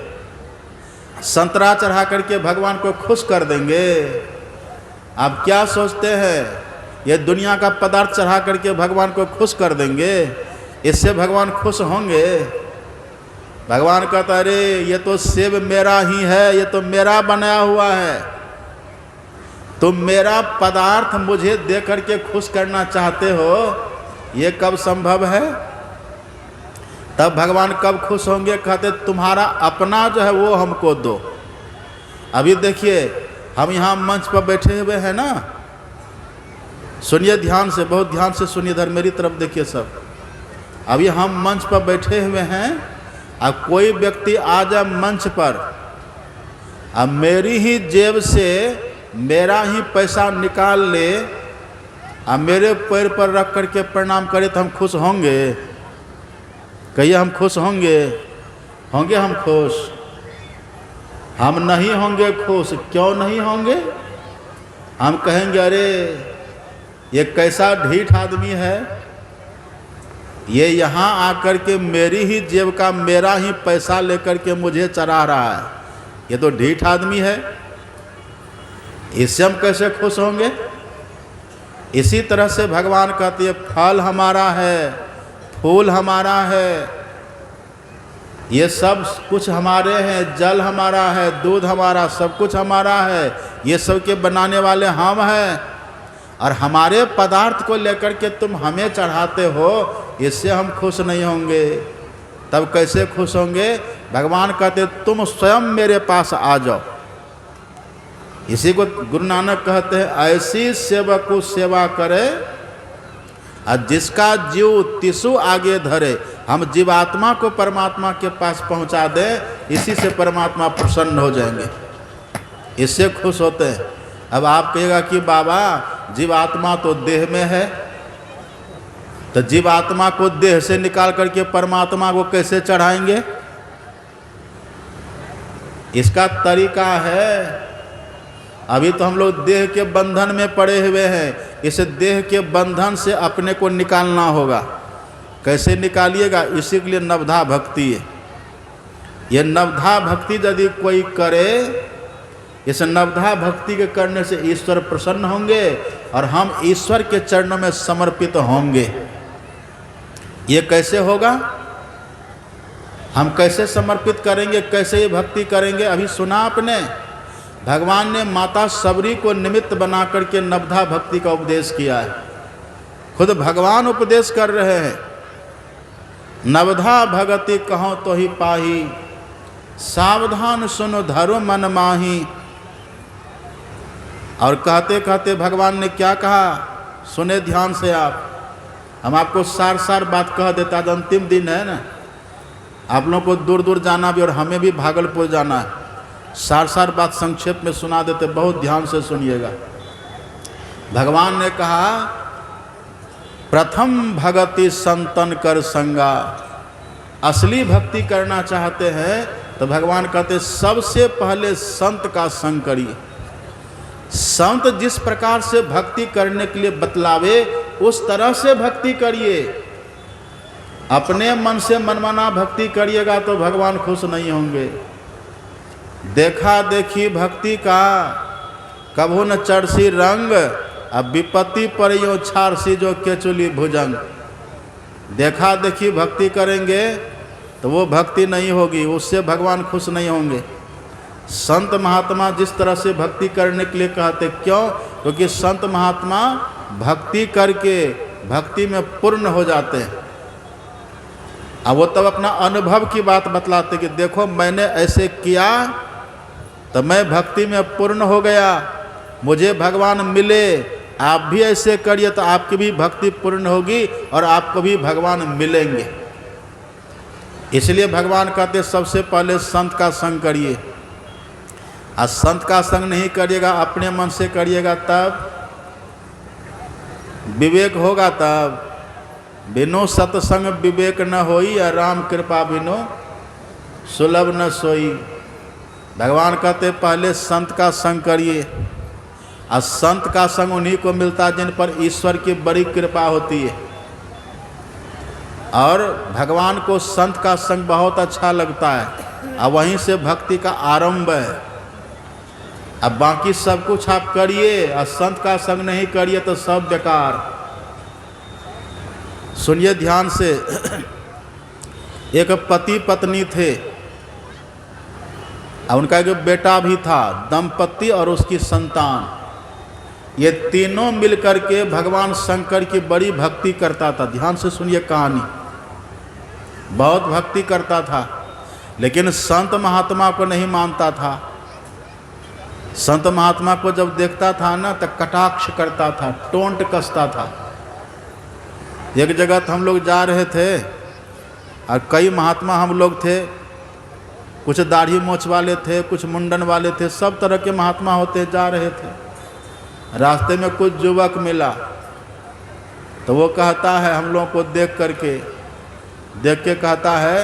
संतरा चढ़ा करके भगवान को खुश कर देंगे? आप क्या सोचते हैं ये दुनिया का पदार्थ चढ़ा करके भगवान को खुश कर देंगे, इससे भगवान खुश होंगे? भगवान कहता अरे ये तो सेब मेरा ही है, ये तो मेरा बनाया हुआ है, तुम मेरा पदार्थ मुझे दे करके खुश करना चाहते हो, ये कब संभव है? तब भगवान कब खुश होंगे? कहते तुम्हारा अपना जो है वो हमको दो। अभी देखिए हम यहाँ मंच पर बैठे हुए हैं ना, सुनिए ध्यान से, बहुत ध्यान से सुनिए, इधर मेरी तरफ देखिए सब। अभी हम मंच पर बैठे हुए हैं, अब कोई व्यक्ति आ जाए मंच पर, अब मेरी ही जेब से मेरा ही पैसा निकाल ले, अब मेरे पैर पर रख करके प्रणाम करे तो हम खुश होंगे? कहिए हम खुश होंगे? होंगे हम खुश? हम नहीं होंगे खुश। क्यों नहीं होंगे? हम कहेंगे अरे ये कैसा ढीठ आदमी है, ये यहाँ आकर के मेरी ही जेब का मेरा ही पैसा लेकर के मुझे चढ़ा रहा है, ये तो ढीठ आदमी है, इससे हम कैसे खुश होंगे? इसी तरह से भगवान कहते हैं फल हमारा है, फूल हमारा है, ये सब कुछ हमारे हैं, जल हमारा है, दूध हमारा, सब कुछ हमारा है, ये सब के बनाने वाले हम हैं, और हमारे पदार्थ को लेकर के तुम हमें चढ़ाते हो, इससे हम खुश नहीं होंगे। तब कैसे खुश होंगे? भगवान कहते तुम स्वयं मेरे पास आ जाओ। इसी को गुरु नानक कहते हैं ऐसी सेवक को सेवा करे और जिसका जीव तिसु आगे धरे। हम जीवात्मा को परमात्मा के पास पहुंचा दें, इसी से परमात्मा प्रसन्न हो जाएंगे, इससे खुश होते हैं। अब आप कहिएगा कि बाबा जीवात्मा तो देह में है, तो जीवात्मा को देह से निकाल करके परमात्मा को कैसे चढ़ाएंगे? इसका तरीका है, अभी तो हम लोग देह के बंधन में पड़े हुए हैं, इस देह के बंधन से अपने को निकालना होगा। कैसे निकालिएगा? इसी के लिए नवधा भक्ति है। ये नवधा भक्ति यदि कोई करे, इस नवधा भक्ति के करने से ईश्वर प्रसन्न होंगे और हम ईश्वर के चरणों में समर्पित होंगे। ये कैसे होगा? हम कैसे समर्पित करेंगे, कैसे ये भक्ति करेंगे? अभी सुना आपने, भगवान ने माता सबरी को निमित्त बना करके नवधा भक्ति का उपदेश किया है। खुद भगवान उपदेश कर रहे हैं, नवधा भगति कहो तो ही पाही, सावधान सुनो धरो मन माही। और कहते कहते भगवान ने क्या कहा, सुने ध्यान से आप। हम आपको सार सार बात कह देता, आज अंतिम दिन है ना, आप लोगों को दूर दूर जाना भी और हमें भी भागलपुर जाना है। सार सार बात संक्षेप में सुना देते, बहुत ध्यान से सुनिएगा। भगवान ने कहा प्रथम भगति संतन कर संगा। असली भक्ति करना चाहते हैं तो भगवान कहते सबसे पहले संत का संग करिए। संत जिस प्रकार से भक्ति करने के लिए बतलावे उस तरह से भक्ति करिए। अपने मन से मनमाना भक्ति करिएगा तो भगवान खुश नहीं होंगे। देखा देखी भक्ति का कभू न चढ़सी रंग, अब विपत्ति पर यो छारसी जो केचुली भुजंग। देखा देखी भक्ति करेंगे तो वो भक्ति नहीं होगी, उससे भगवान खुश नहीं होंगे। संत महात्मा जिस तरह से भक्ति करने के लिए कहते, क्यों? क्योंकि संत महात्मा भक्ति करके भक्ति में पूर्ण हो जाते हैं। अब वो तब अपना अनुभव की बात बतलाते कि देखो मैंने ऐसे किया तो मैं भक्ति में पूर्ण हो गया, मुझे भगवान मिले। आप भी ऐसे करिए तो आपकी भी भक्ति पूर्ण होगी और आपको भी भगवान मिलेंगे। इसलिए भगवान कहते सबसे पहले संत का संग करिए। और संत का संग नहीं करिएगा, अपने मन से करिएगा, तब विवेक होगा, तब बिनु सत्संग विवेक न होई, या राम कृपा बिनु सुलभ न सोई। भगवान कहते पहले संत का संग करिए, और संत का संग उन्हीं को मिलता है जिन पर ईश्वर की बड़ी कृपा होती है। और भगवान को संत का संग बहुत अच्छा लगता है, और वहीं से भक्ति का आरंभ है। अब बाकी सब कुछ आप करिए और संत का संग नहीं करिए तो सब बेकार। सुनिए ध्यान से। एक पति पत्नी थे, और उनका एक बेटा भी था, दंपति और उसकी संतान। ये तीनों मिलकर के भगवान शंकर की बड़ी भक्ति करता था। ध्यान से सुनिए कहानी। बहुत भक्ति करता था, लेकिन संत महात्मा को नहीं मानता था। संत महात्मा को जब देखता था ना तो कटाक्ष करता था, टोंट कसता था। एक जगह हम लोग जा रहे थे, और कई महात्मा हम लोग थे। कुछ दाढ़ी मोछ वाले थे, कुछ मुंडन वाले थे, सब तरह के महात्मा होते जा रहे थे। रास्ते में कुछ युवक मिला, तो वो कहता है हम लोगों को देख के कहता है,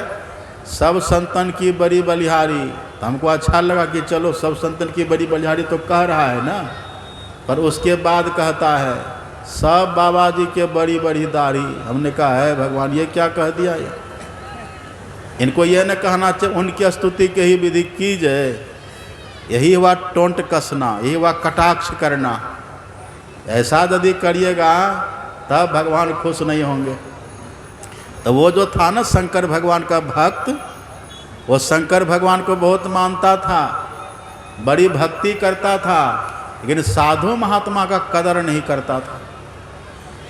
सब संतन की बड़ी बलिहारी। तो हमको अच्छा लगा कि चलो सब संतन की बड़ी बलिहारी तो कह रहा है ना, पर उसके बाद कहता है सब बाबा जी के बड़ी बड़ी दाढ़ी। हमने कहा है भगवान ये क्या कह दिया ये? इनको यह न कहना चाहिए उनकी स्तुति के ही विधि की जाए। यही हुआ टोंट कसना, यही हुआ कटाक्ष करना। ऐसा यदि करिएगा तब भगवान खुश नहीं होंगे। तो वो जो था ना शंकर भगवान का भक्त, वो शंकर भगवान को बहुत मानता था, बड़ी भक्ति करता था, लेकिन साधु महात्मा का कदर नहीं करता था।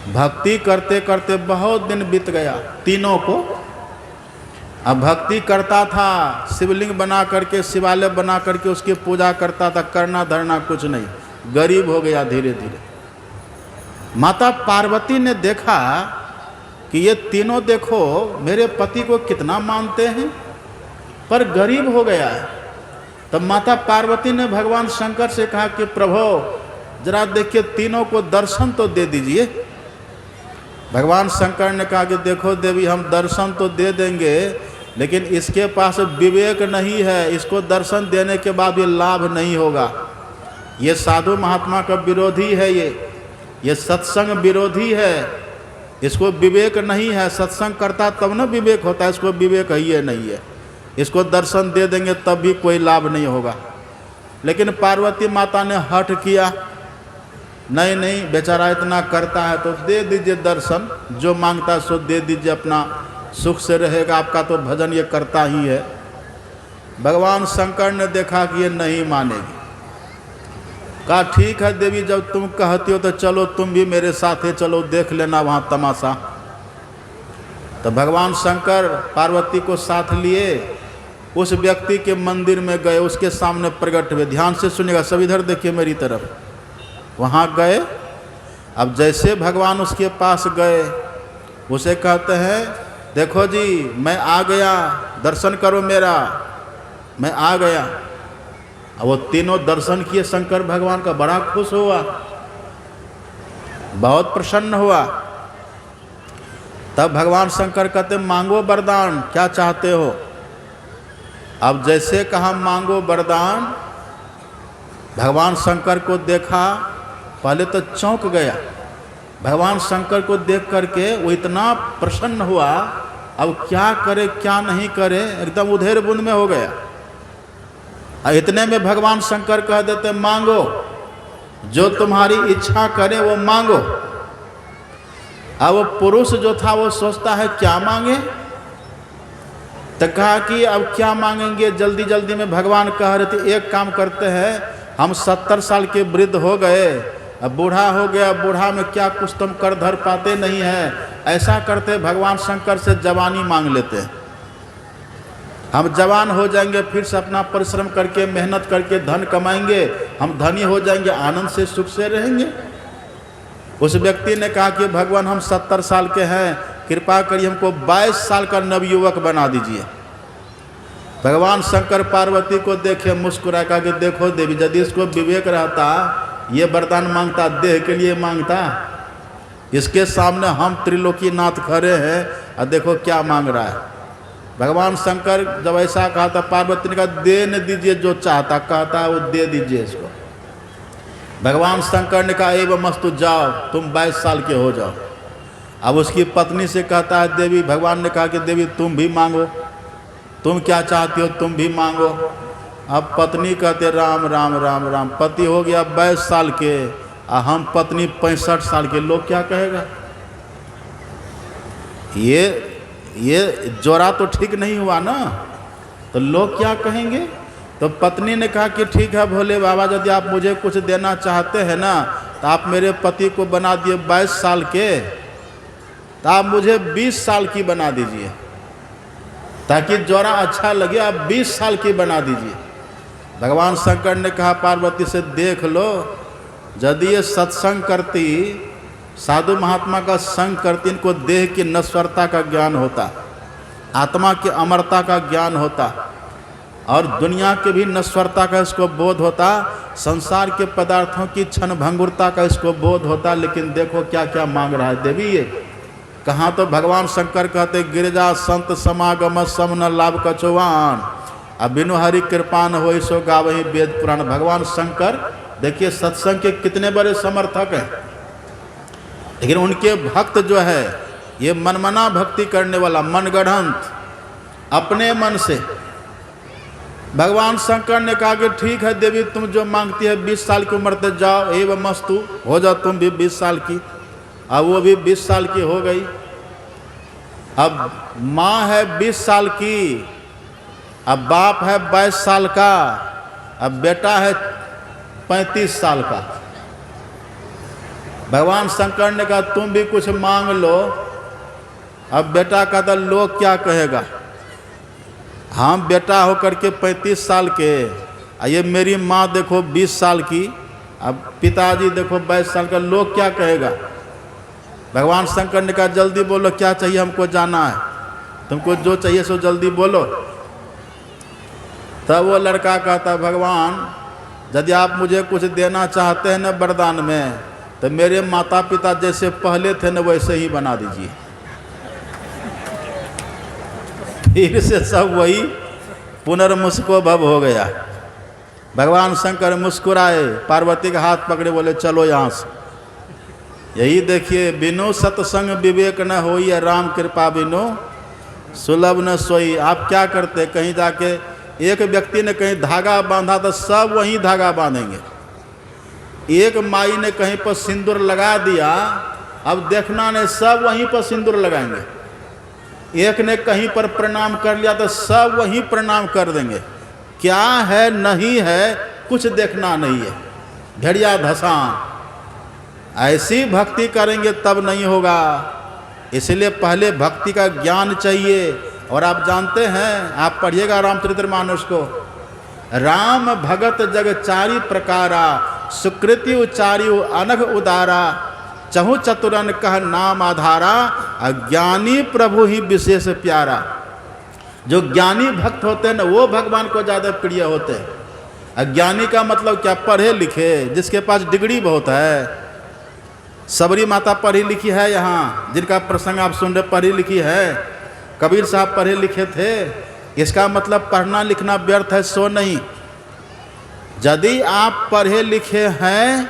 भक्ति करते करते बहुत दिन बीत गया तीनों को। अब भक्ति करता था, शिवलिंग बना करके, शिवालय बना करके उसकी पूजा करता था, करना धरना कुछ नहीं, गरीब हो गया धीरे धीरे। माता पार्वती ने देखा कि ये तीनों देखो मेरे पति को कितना मानते हैं, पर गरीब हो गया है। तब माता पार्वती ने भगवान शंकर से कहा कि प्रभु जरा देखिए तीनों को दर्शन तो दे दीजिए। भगवान शंकर ने कहा कि देखो देवी हम दर्शन तो दे देंगे, लेकिन इसके पास विवेक नहीं है, इसको दर्शन देने के बाद ये लाभ नहीं होगा। ये साधु महात्मा का विरोधी है, ये सत्संग विरोधी है, इसको विवेक नहीं है। सत्संग करता तब ना विवेक होता है, इसको विवेक है ये नहीं है, इसको दर्शन दे देंगे तब भी कोई लाभ नहीं होगा। लेकिन पार्वती माता ने हठ किया, नहीं नहीं बेचारा इतना करता है तो दे दीजिए दर्शन, जो मांगता है सो दे दीजिए, अपना सुख से रहेगा, आपका तो भजन ये करता ही है। भगवान शंकर ने देखा कि ये नहीं मानेगी। कहा ठीक है देवी जब तुम कहती हो तो चलो तुम भी मेरे साथ है, चलो देख लेना वहाँ तमाशा। तो भगवान शंकर पार्वती को साथ लिए उस व्यक्ति के मंदिर में गए, उसके सामने प्रकट हुए। ध्यान से सुनिएगा, सब इधर देखिए मेरी तरफ। वहाँ गए, अब जैसे भगवान उसके पास गए, उसे कहते हैं देखो जी मैं आ गया, दर्शन करो मेरा, मैं आ गया। अब वो तीनों दर्शन किए शंकर भगवान का, बड़ा खुश हुआ, बहुत प्रसन्न हुआ। तब भगवान शंकर कहते मांगो वरदान, क्या चाहते हो? अब जैसे कहा मांगो वरदान, भगवान शंकर को देखा, पहले तो चौंक गया। भगवान शंकर को देख करके वो इतना प्रसन्न हुआ, अब क्या करे क्या नहीं करे, एकदम उधेड़ बुन में हो गया। इतने में भगवान शंकर कह देते मांगो, जो तुम्हारी इच्छा करे वो मांगो। अब वो पुरुष जो था वो सोचता है क्या मांगे, तो कहा कि अब क्या मांगेंगे, जल्दी जल्दी में भगवान कह रहे थे एक काम करते हैं, हम 70 साल के वृद्ध हो गए, अब बूढ़ा हो गया, बूढ़ा में क्या कुछ तुम कर धर पाते नहीं है, ऐसा करते भगवान शंकर से जवानी मांग लेते हैं। हम जवान हो जाएंगे, फिर से अपना परिश्रम करके मेहनत करके धन कमाएंगे, हम धनी हो जाएंगे, आनंद से सुख से रहेंगे। उस व्यक्ति ने कहा कि भगवान हम 70 साल के हैं, कृपा करिए हमको 22 साल का नवयुवक बना दीजिए। भगवान शंकर पार्वती को देखे, मुस्कुरा कहा कि देखो देवी यदि इसको विवेक रहता, ये वरदान मांगता देह के लिए मांगता, इसके सामने हम त्रिलोकीनाथ खड़े हैं और देखो क्या मांग रहा है। भगवान शंकर जब ऐसा कहा था, पार्वती ने कहा दे न दीजिए, जो चाहता कहता है वो दे दीजिए इसको। भगवान शंकर ने कहा एवं मस्तु, जाओ तुम 22 साल के हो जाओ। अब उसकी पत्नी से कहता है देवी, भगवान ने कहा कि देवी तुम भी मांगो, तुम क्या चाहती हो तुम भी मांगो। अब पत्नी कहते राम राम राम राम, पति हो गया 22 साल के और हम पत्नी 65 साल के, लोग क्या कहेगा। ये जोड़ा तो ठीक नहीं हुआ ना, तो लोग क्या कहेंगे। तो पत्नी ने कहा कि ठीक है भोले बाबा, यदि आप मुझे कुछ देना चाहते हैं ना तो आप मेरे पति को बना दिए 22 साल के, तो आप मुझे 20 साल की बना दीजिए ताकि जोड़ा अच्छा लगे, आप 20 साल की बना दीजिए। भगवान शंकर ने कहा पार्वती से देख लो, यदि ये सत्संग करती, साधु महात्मा का संग करती, इनको देह की नश्वरता का ज्ञान होता, आत्मा की अमरता का ज्ञान होता और दुनिया के भी नश्वरता का इसको बोध होता, संसार के पदार्थों की क्षण भंगुरता का इसको बोध होता। लेकिन देखो क्या क्या मांग रहा है देवी। ये कहाँ तो भगवान शंकर कहते गिरिजा संत समागम सम न लाभ कछुआन, अब बिनु हरि कृपान हो सो गावही वेद पुराण। भगवान शंकर देखिए सत्संग के कितने बड़े समर्थक हैं, लेकिन उनके भक्त जो है ये मनमना भक्ति करने वाला, मनगढ़ंत अपने मन से। भगवान शंकर ने कहा कि ठीक है देवी तुम जो मांगती है 20 साल की उम्र तक जाओ, एवं मस्तु, हो जाओ तुम भी 20 साल की। अब वो भी 20 साल की हो गई। अब माँ है 20 साल की, अब बाप है 22 साल का, अब बेटा है 35 साल का। भगवान शंकर ने कहा तुम भी कुछ मांग लो। अब बेटा कहता लोग क्या कहेगा, हम बेटा होकर के 35 साल के, ये मेरी माँ देखो 20 साल की, अब पिताजी देखो 22 साल का, लोग क्या कहेगा। भगवान शंकर ने कहा जल्दी बोलो क्या चाहिए, हमको जाना है, तुमको जो चाहिए सो जल्दी बोलो। तब वो लड़का कहता भगवान यदि आप मुझे कुछ देना चाहते हैं न वरदान में, तो मेरे माता पिता जैसे पहले थे न वैसे ही बना दीजिए। फिर से सब वही पुनर्मुस्को भव हो गया। भगवान शंकर मुस्कुराए, पार्वती का हाथ पकड़े बोले चलो यहाँ से। यही देखिए बिनु सत्संग विवेक न होई, राम कृपा बिनु सुलभ न सोई। आप क्या करते, कहीं जाके एक व्यक्ति ने कहीं धागा बांधा तो सब वहीं धागा बांधेंगे। एक माई ने कहीं पर सिंदूर लगा दिया, अब देखना नहीं सब वहीं पर सिंदूर लगाएंगे। एक ने कहीं पर प्रणाम कर लिया तो सब वहीं प्रणाम कर देंगे। क्या है नहीं है कुछ देखना नहीं है, भेड़िया धसान। ऐसी भक्ति करेंगे तब नहीं होगा, इसलिए पहले भक्ति का ज्ञान चाहिए। और आप जानते हैं, आप पढ़िएगा रामचरितमानस को, राम भगत जग चारि प्रकारा, सुकृति उचारी अनघ उदारा, चहु चतुरन कह नाम आधारा, अज्ञानी प्रभु ही विशेष प्यारा। जो ज्ञानी भक्त होते हैं ना वो भगवान को ज़्यादा प्रिय होते हैं। अज्ञानी का मतलब क्या, पढ़े लिखे, जिसके पास डिग्री बहुत है। सबरी माता पढ़ी लिखी है, यहाँ जिनका प्रसंग आप सुन रहे पढ़ी लिखी है। कबीर साहब पढ़े लिखे थे। इसका मतलब पढ़ना लिखना व्यर्थ है सो नहीं। यदि आप पढ़े लिखे हैं,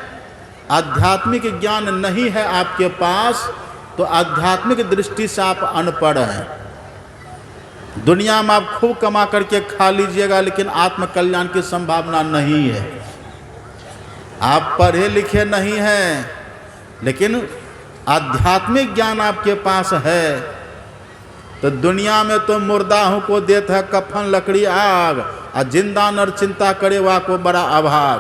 आध्यात्मिक ज्ञान नहीं है आपके पास, तो आध्यात्मिक दृष्टि से आप अनपढ़ हैं। दुनिया में आप खूब कमा करके खा लीजिएगा, लेकिन आत्मकल्याण की संभावना नहीं है। आप पढ़े लिखे नहीं हैं, लेकिन आध्यात्मिक ज्ञान आपके पास है। तो दुनिया में तो मुर्दाहों को देता है कफन लकड़ी आग, और जिंदा नर चिंता करे वा को बड़ा अभाग।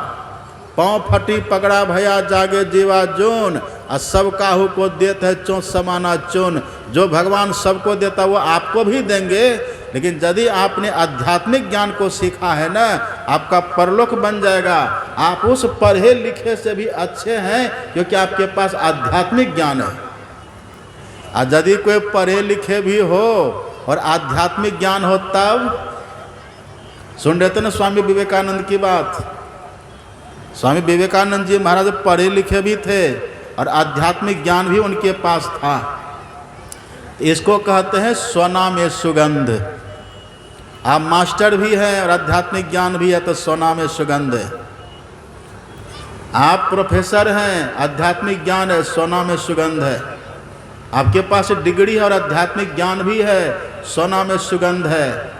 पाँव फटी पकड़ा भया जागे जीवा जोन, और सब काहू को देता है चों समाना चोन। जो भगवान सबको देता वो आपको भी देंगे, लेकिन यदि आपने आध्यात्मिक ज्ञान को सीखा है ना, आपका परलोक बन जाएगा। आप उस पढ़े लिखे से भी अच्छे हैं, क्योंकि आपके पास आध्यात्मिक ज्ञान है। और यदि कोई पढ़े लिखे भी हो और आध्यात्मिक ज्ञान हो, तब सुन रहे थे ना स्वामी विवेकानंद की बात। स्वामी विवेकानंद जी महाराज पढ़े लिखे भी थे, और आध्यात्मिक ज्ञान भी उनके पास था। इसको कहते हैं सोना में सुगंध। आप मास्टर भी हैं और आध्यात्मिक ज्ञान भी है तो सोना में सुगंध है। आप प्रोफेसर हैं, आध्यात्मिक ज्ञान है, सोना में सुगंध है। आपके पास डिग्री है और आध्यात्मिक ज्ञान भी है, सोना में सुगंध है।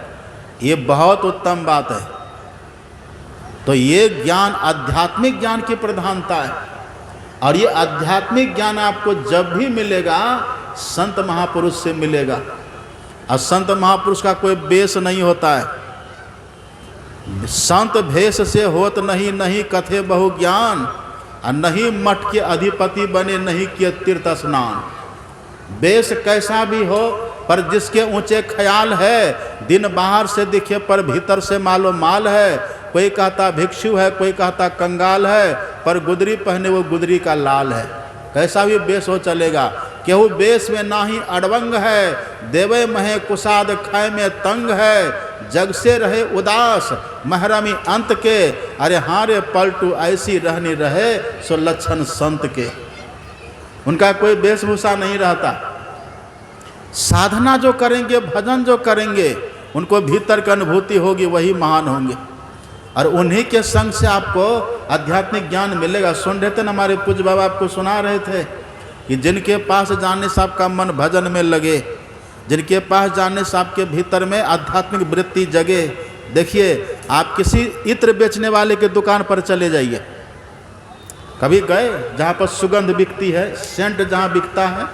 ये बहुत उत्तम बात है। तो ये ज्ञान आध्यात्मिक ज्ञान की प्रधानता है। और ये आध्यात्मिक ज्ञान आपको जब भी मिलेगा संत महापुरुष से मिलेगा। और संत महापुरुष का कोई वेश नहीं होता है। संत भेष से होत नहीं नहीं कथे बहु ज्ञान, और नहीं मठ के अधिपति बने नहीं किए तीर्थ स्नान। वेश कैसा भी हो पर जिसके ऊंचे ख्याल है, दिन बाहर से दिखे पर भीतर से मालो माल है। कोई कहता भिक्षु है, कोई कहता कंगाल है, पर गुदरी पहने वो गुदरी का लाल है। कैसा भी वेश हो चलेगा। केहू वेश में ना ही अड़वंग है, देवे महे कुसाद खाए में तंग है। जग से रहे उदास महरमी अंत के, अरे हारे पलटू ऐसी रहनी रहे सो लक्षण संत के। उनका कोई वेशभूषा नहीं रहता। साधना जो करेंगे, भजन जो करेंगे, उनको भीतर की अनुभूति होगी, वही महान होंगे। और उन्हीं के संग से आपको आध्यात्मिक ज्ञान मिलेगा। सुन रहे थे ना, हमारे पूज्य बाबा आपको सुना रहे थे कि जिनके पास जाने से आपका मन भजन में लगे, जिनके पास जाने से आपके भीतर में आध्यात्मिक वृत्ति जगे। देखिए, आप किसी इत्र बेचने वाले के दुकान पर चले जाइए, कभी गए जहाँ पर सुगंध बिकती है, सेंट जहाँ बिकता है,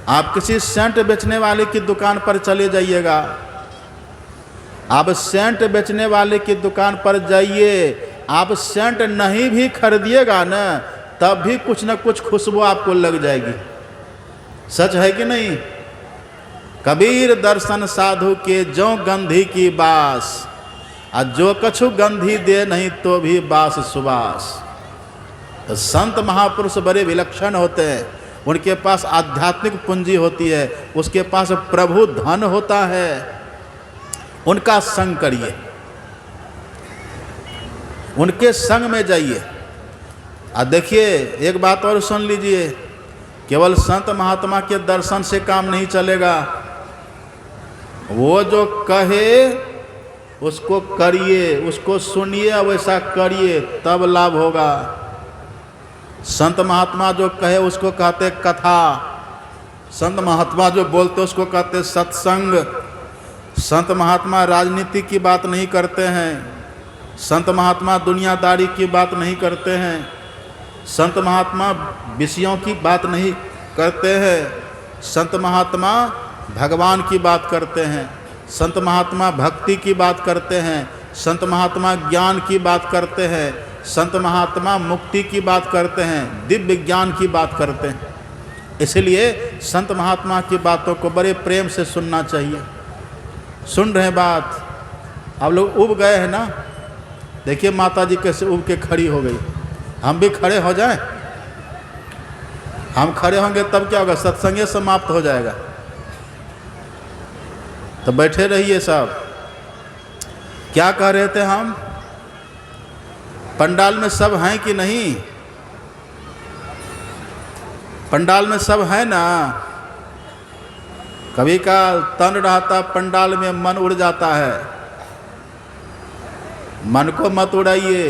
आप किसी सेंट बेचने वाले की दुकान पर चले जाइएगा। आप सेंट बेचने वाले की दुकान पर जाइए, आप सेंट नहीं भी खरीदिएगा ना, तब भी कुछ न कुछ खुशबू आपको लग जाएगी। सच है कि नहीं? कबीर दर्शन साधु के जो गंधी की बास, और जो कछु गंधी दे नहीं तो भी बास सुबास। तो संत महापुरुष बड़े विलक्षण होते हैं। उनके पास आध्यात्मिक पूंजी होती है, उसके पास प्रभु धन होता है। उनका संग करिए, उनके संग में जाइए। और देखिए, एक बात और सुन लीजिए, केवल संत महात्मा के दर्शन से काम नहीं चलेगा। वो जो कहे उसको करिए, उसको सुनिए, वैसा करिए, तब लाभ होगा। संत महात्मा जो कहे उसको कहते कथा। संत महात्मा जो बोलते उसको कहते सत्संग। संत महात्मा राजनीति की बात नहीं करते हैं। संत महात्मा दुनियादारी की बात नहीं करते हैं। संत महात्मा विषयों की बात नहीं करते हैं। संत महात्मा भगवान की बात करते हैं। संत महात्मा भक्ति की बात करते हैं। संत महात्मा ज्ञान की बात करते हैं। संत महात्मा मुक्ति की बात करते हैं, दिव्य ज्ञान की बात करते हैं। इसलिए संत महात्मा की बातों को बड़े प्रेम से सुनना चाहिए। सुन रहे बात, आप लोग उब गए हैं ना। देखिए माता जी कैसे उब के खड़ी हो गई। हम भी खड़े हो जाएं। हम खड़े होंगे तब क्या होगा, सत्संग समाप्त हो जाएगा। तो बैठे रहिए सब। क्या कह रहे थे हम? पंडाल में सब हैं कि नहीं? पंडाल में सब है ना। कभी का तन रहता पंडाल में, मन उड़ जाता है। मन को मत उड़ाइए।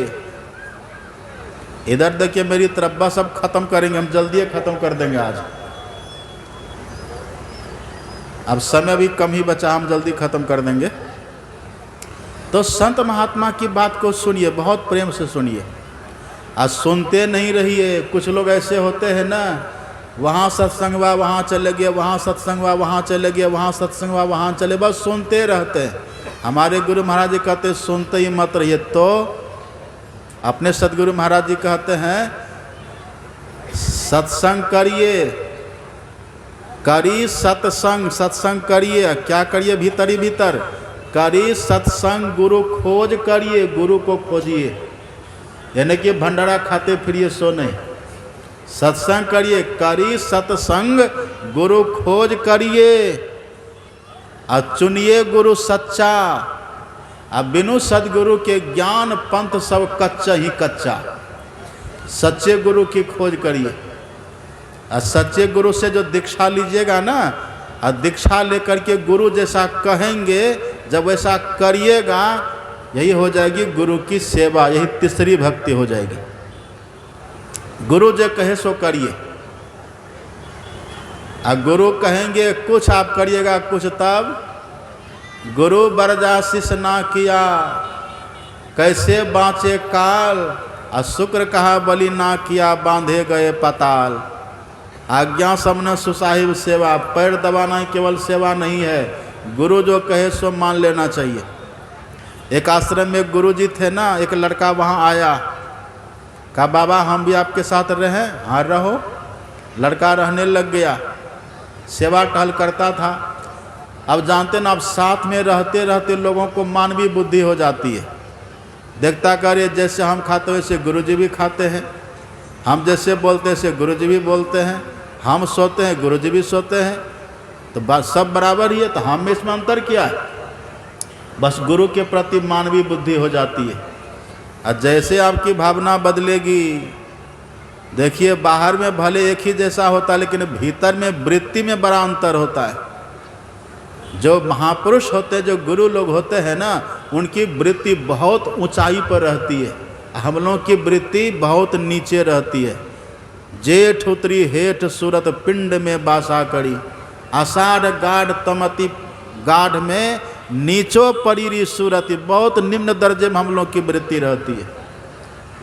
इधर देखिए मेरी तरफ, बस अब खत्म करेंगे हम, जल्दी खत्म कर देंगे आज। अब समय भी कम ही बचा, हम जल्दी खत्म कर देंगे। तो संत महात्मा की बात को सुनिए, बहुत प्रेम से सुनिए। आज सुनते नहीं रहिए। कुछ लोग ऐसे होते हैं ना, वहाँ सत्संग हुआ वहाँ चले गए, वहाँ सत्संग हुआ वहाँ चले गए, वहाँ सत्संग हुआ वहाँ चले, बस सुनते रहते हैं। हमारे गुरु महाराज जी कहते सुनते ही मत रहिए। तो अपने सदगुरु महाराज जी कहते हैं सत्संग करिए, करी सत्संग। सत्संग करिए, क्या करिए? भीतर ही भीतर करी सत्संग, गुरु खोज करिए, गुरु को खोजिए। यानी कि भंडारा खाते फिरिए सो नहीं। सत्संग करिए, करी सत्संग, गुरु खोज करिए, और चुनिए गुरु सच्चा। अब बिनु सदगुरु के ज्ञान पंथ सब कच्चा ही कच्चा। सच्चे गुरु की खोज करिए। और सच्चे गुरु से जो दीक्षा लीजिएगा ना, और दीक्षा लेकर के गुरु जैसा कहेंगे, जब वैसा करिएगा, यही हो जाएगी गुरु की सेवा, यही तीसरी भक्ति हो जाएगी। गुरु जो कहे सो करिए, और गुरु कहेंगे कुछ आप करिएगा कुछ, तब गुरु बरजाशिष ना किया कैसे बाँचे काल, और शुक्र कहा बलि ना किया बांधे गए पताल। आज्ञा सबने सुसाहिब सेवा, पैर दबाना केवल सेवा नहीं है, गुरु जो कहे सो मान लेना चाहिए। एक आश्रम में गुरु जी थे ना, एक लड़का वहाँ आया, कहा बाबा हम भी आपके साथ रहें? हाँ रहो। लड़का रहने लग गया, सेवा टहल करता था। अब जानते ना, अब साथ में रहते रहते लोगों को मानवीय बुद्धि हो जाती है। देखता करे जैसे हम खाते वैसे गुरु जी भी खाते हैं, हम जैसे बोलते हैं वैसे गुरु जी भी बोलते हैं, हम सोते हैं गुरु जी भी सोते हैं, तो बस सब बराबर ही है, तो हम में इसमें अंतर क्या है? बस गुरु के प्रति मानवीय बुद्धि हो जाती है। और जैसे आपकी भावना बदलेगी, देखिए बाहर में भले एक ही जैसा होता है, लेकिन भीतर में वृत्ति में बड़ा अंतर होता है। जो महापुरुष होते हैं, जो गुरु लोग होते हैं ना, उनकी वृत्ति बहुत ऊंचाई पर रहती है, हम लोगों की वृत्ति बहुत नीचे रहती है। जेठ उतरी हेठ सूरत पिंड में बासा करी, आषाढ़ गाढ़ तमति गाढ़ में नीचो परीरी सूरत, बहुत निम्न दर्जे में हम लोग की वृत्ति रहती है।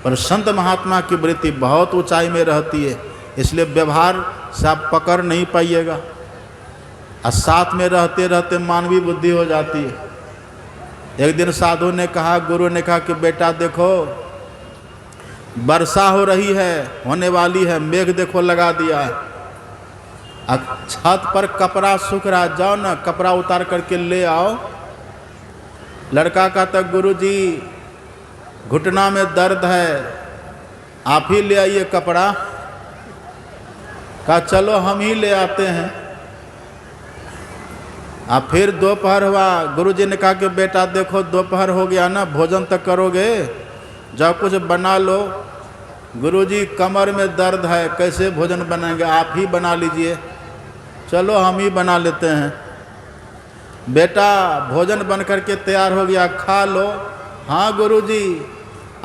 पर संत महात्मा की वृत्ति बहुत ऊंचाई में रहती है, इसलिए व्यवहार से आप पकड़ नहीं पाइएगा, और साथ में रहते रहते मानवीय बुद्धि हो जाती है। एक दिन साधु ने कहा, गुरु ने कहा कि बेटा देखो वर्षा हो रही है, होने वाली है, मेघ देखो लगा दिया है, छत पर कपड़ा सूख रहा, जाओ ना कपड़ा उतार करके ले आओ। लड़का कहता गुरु जी घुटना में दर्द है, आप ही ले आइए कपड़ा। कहा चलो हम ही ले आते हैं। अब फिर दोपहर हुआ, गुरुजी ने कहा कि बेटा देखो दोपहर हो गया ना, भोजन तक करोगे, जाओ कुछ बना लो। गुरुजी कमर में दर्द है, कैसे भोजन बनाएंगे, आप ही बना लीजिए। चलो हम ही बना लेते हैं। बेटा भोजन बन करके तैयार हो गया, खा लो। हाँ गुरुजी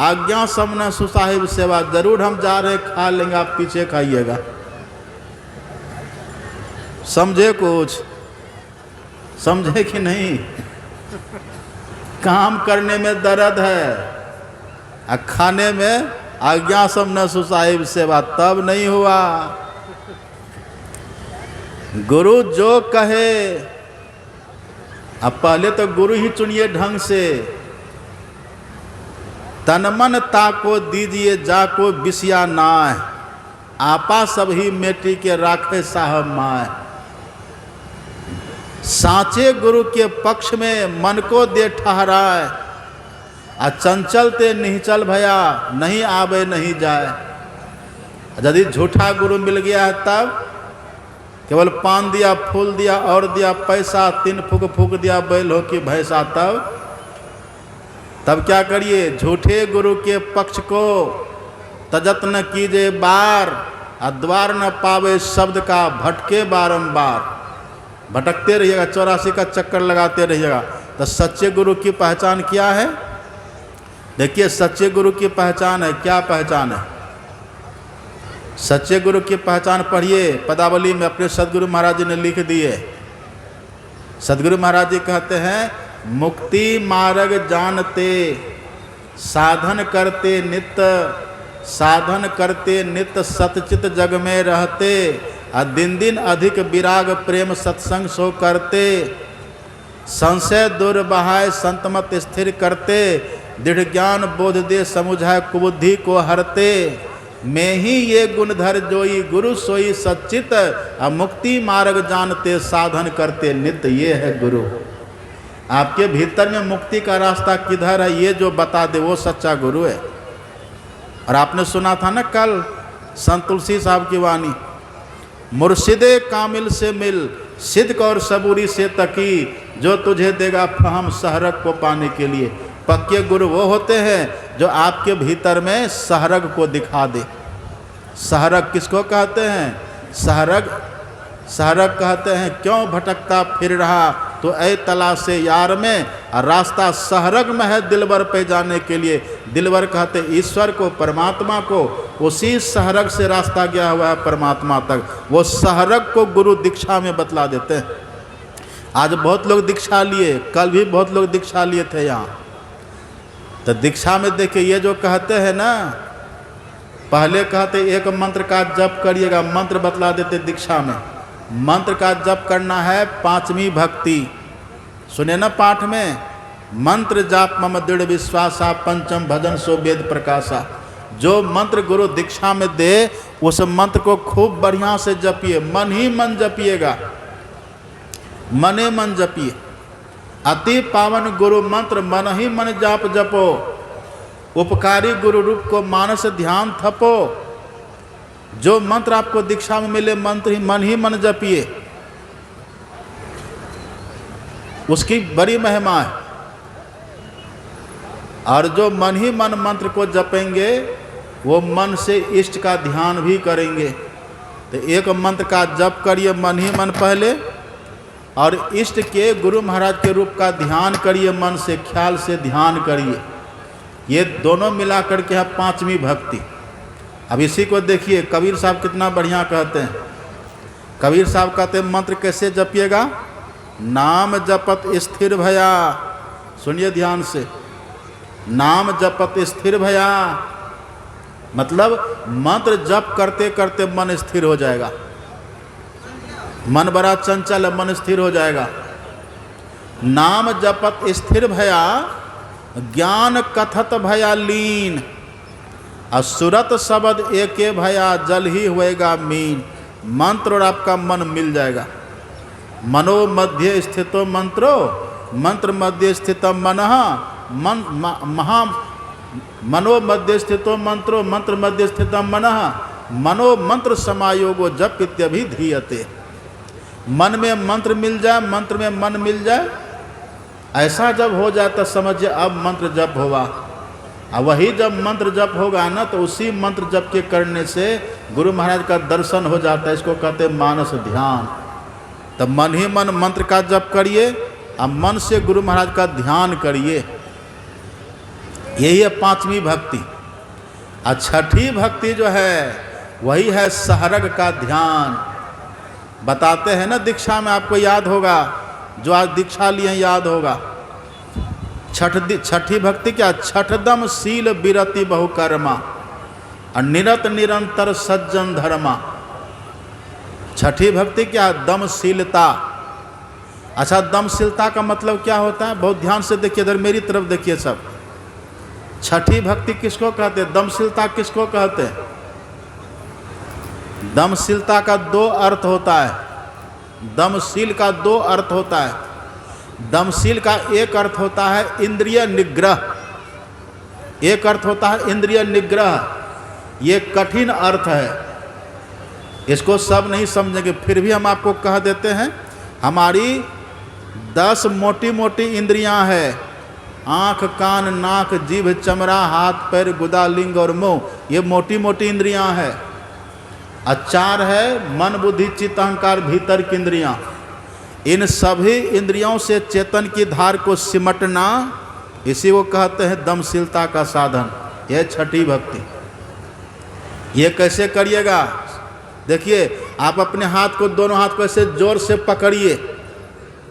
आज्ञा सबने सुसाहिब सेवा, जरूर हम जा रहे खा लेंगे, आप पीछे खाइएगा। समझे कुछ? समझे कि नहीं? काम करने में दर्द है, खाने में आज्ञा सबने सुसाहिब सेवा, तब नहीं हुआ। गुरु जो कहे, अब पहले तो गुरु ही चुनिए ढंग से। तन मन ताको दीजिए जाको बिसिया नाय, आपा सभी मेटी के राखे साहब माय। साचे गुरु के पक्ष में मन को दे ठहराए, चंचल ते निहचल भया, नहीं आवे नहीं जाए। यदि झूठा गुरु मिल गया है तब केवल पान दिया, फूल दिया और दिया, पैसा 3 फूक फूक दिया बैल हो कि भैंसा, तब क्या करिए? झूठे गुरु के पक्ष को तजत न कीजिए बार, द्वार न पावे शब्द का भटके बारंबार। भटकते रहिएगा, 84 का चक्कर लगाते रहिएगा। तो सच्चे गुरु की पहचान क्या है? देखिए सच्चे गुरु की पहचान है, क्या पहचान है? सच्चे गुरु की पहचान पढ़िए, पदावली में अपने सदगुरु महाराज जी ने लिख दिए। सदगुरु महाराज जी कहते हैं, मुक्ति मार्ग जानते साधन करते नित्य, साधन करते नित्य सतचित जग में रहते, दिन दिन अधिक विराग प्रेम सत्संग सो करते, संशय दूर बहाय संतमत स्थिर करते, दृढ़ ज्ञान बोध दे समुझाय कुबुद्धि को हरते, मैं ही ये गुणधर जोई गुरु सोई सच्चित, मुक्ति मार्ग जानते साधन करते नित्य। ये है गुरु। आपके भीतर में मुक्ति का रास्ता किधर है, ये जो बता दे वो सच्चा गुरु है। और आपने सुना था ना कल संत तुलसी साहब की वाणी, मुर्शिदे कामिल से मिल सिद्क और सबूरी से तकी, जो तुझे देगा फहम सहरग को पाने के लिए। पक्के गुरु वो होते हैं जो आपके भीतर में सहरग को दिखा दे। सहरग किसको कहते हैं? सहरग सहरग कहते हैं क्यों भटकता फिर रहा, तो ऐ तलाशे यार में, और रास्ता सहरग में है दिलबर पे जाने के लिए। दिलबर कहते ईश्वर को, परमात्मा को, उसी सहरग से रास्ता गया हुआ है परमात्मा तक। वो सहरग को गुरु दीक्षा में बतला देते हैं। आज बहुत लोग दीक्षा लिए, कल भी बहुत लोग दीक्षा लिए थे यहाँ। तो दीक्षा में देखिए ये जो कहते हैं ना, पहले कहते एक मंत्र का जप करिएगा, मंत्र बतला देते दीक्षा में। मंत्र का जप करना है पांचवी भक्ति, सुने ना पाठ में, मंत्र जाप मम दृढ़ विश्वासा, पंचम भजन सो वेद प्रकाशा। जो मंत्र गुरु दीक्षा में दे उस मंत्र को खूब बढ़िया से जपिए, मन ही मन जपिएगा, मने मन जपिए। अति पावन गुरु मंत्र मन ही मन जाप जपो, उपकारी गुरु रूप को मानस ध्यान थपो। जो मंत्र आपको दीक्षा में मिले मंत्र ही मन जपिए, उसकी बड़ी महिमा है। और जो मन ही मन मंत्र को जपेंगे वो मन से इष्ट का ध्यान भी करेंगे। तो एक मंत्र का जप करिए मन ही मन पहले, और इष्ट के गुरु महाराज के रूप का ध्यान करिए, मन से ख्याल से ध्यान करिए। ये दोनों मिला करके है पांचवी भक्ति। अब इसी को देखिए कबीर साहब कितना बढ़िया कहते हैं। कबीर साहब कहते हैं मंत्र कैसे जपिएगा, नाम जपत स्थिर भया, सुनिए ध्यान से, नाम जपत स्थिर भया, मतलब मंत्र जप करते करते मन स्थिर हो जाएगा। मन बड़ा चंचल है, मन स्थिर हो जाएगा। नाम जपत स्थिर भया, ज्ञान कथत भया लीन, असुरत शब्द एके भया, जल ही होएगा मीन। मंत्र और आपका मन मिल जाएगा। मनो मध्य स्थितो मंत्रो, मंत्र मध्य स्थित मनः, महा मनो मध्य स्थितो मंत्रो, मंत्र मध्य स्थित मनः, मनो मंत्र समायोगो जप इत्यभिधीयते। मन में मंत्र मिल जाए, मंत्र में मन मिल जाए, ऐसा जब हो जाए तो समझिए अब मंत्र जप होगा। और वही जब मंत्र जप होगा ना, तो उसी मंत्र जप के करने से गुरु महाराज का दर्शन हो जाता है। इसको कहते हैं मानस ध्यान। तब मन ही मन मंत्र का जप करिए और मन से गुरु महाराज का ध्यान करिए। यही है पांचवी भक्ति। और छठी भक्ति जो है वही है सहरग का ध्यान। बताते हैं ना दीक्षा में, आपको याद होगा, जो आज दीक्षा लिए याद होगा। छठी भक्ति क्या, छठदम शील विरति बहुकर्मा, और निरत निरंतर सज्जन धर्मा। छठी भक्ति क्या, दमशीलता। अच्छा, दमशीलता का मतलब क्या होता है, बहुत ध्यान से देखिए, इधर मेरी तरफ देखिए सब। छठी भक्ति किसको कहते हैं, दमशीलता किसको कहते हैं। दमशीलता का दो अर्थ होता है। दमशील का दो अर्थ होता है। दमशील का एक अर्थ होता है इंद्रिय निग्रह, एक अर्थ होता है इंद्रिय निग्रह। ये कठिन अर्थ है, इसको सब नहीं समझेंगे, फिर भी हम आपको कह देते हैं। हमारी 10 मोटी मोटी इंद्रियां हैं, आँख, कान, नाक, जीभ, चमड़ा, हाथ, पैर, गुदा, लिंग और मुंह। ये मोटी मोटी इंद्रियां हैं। और 4 है मन, बुद्धि, चित्त, अहंकार, भीतर की इंद्रियां। इन सभी इंद्रियों से चेतन की धार को सिमटना, इसी को कहते हैं दमशीलता का साधन। यह छठी भक्ति। ये कैसे करिएगा, देखिए, आप अपने हाथ को, दोनों हाथ को ऐसे जोर से पकड़िए।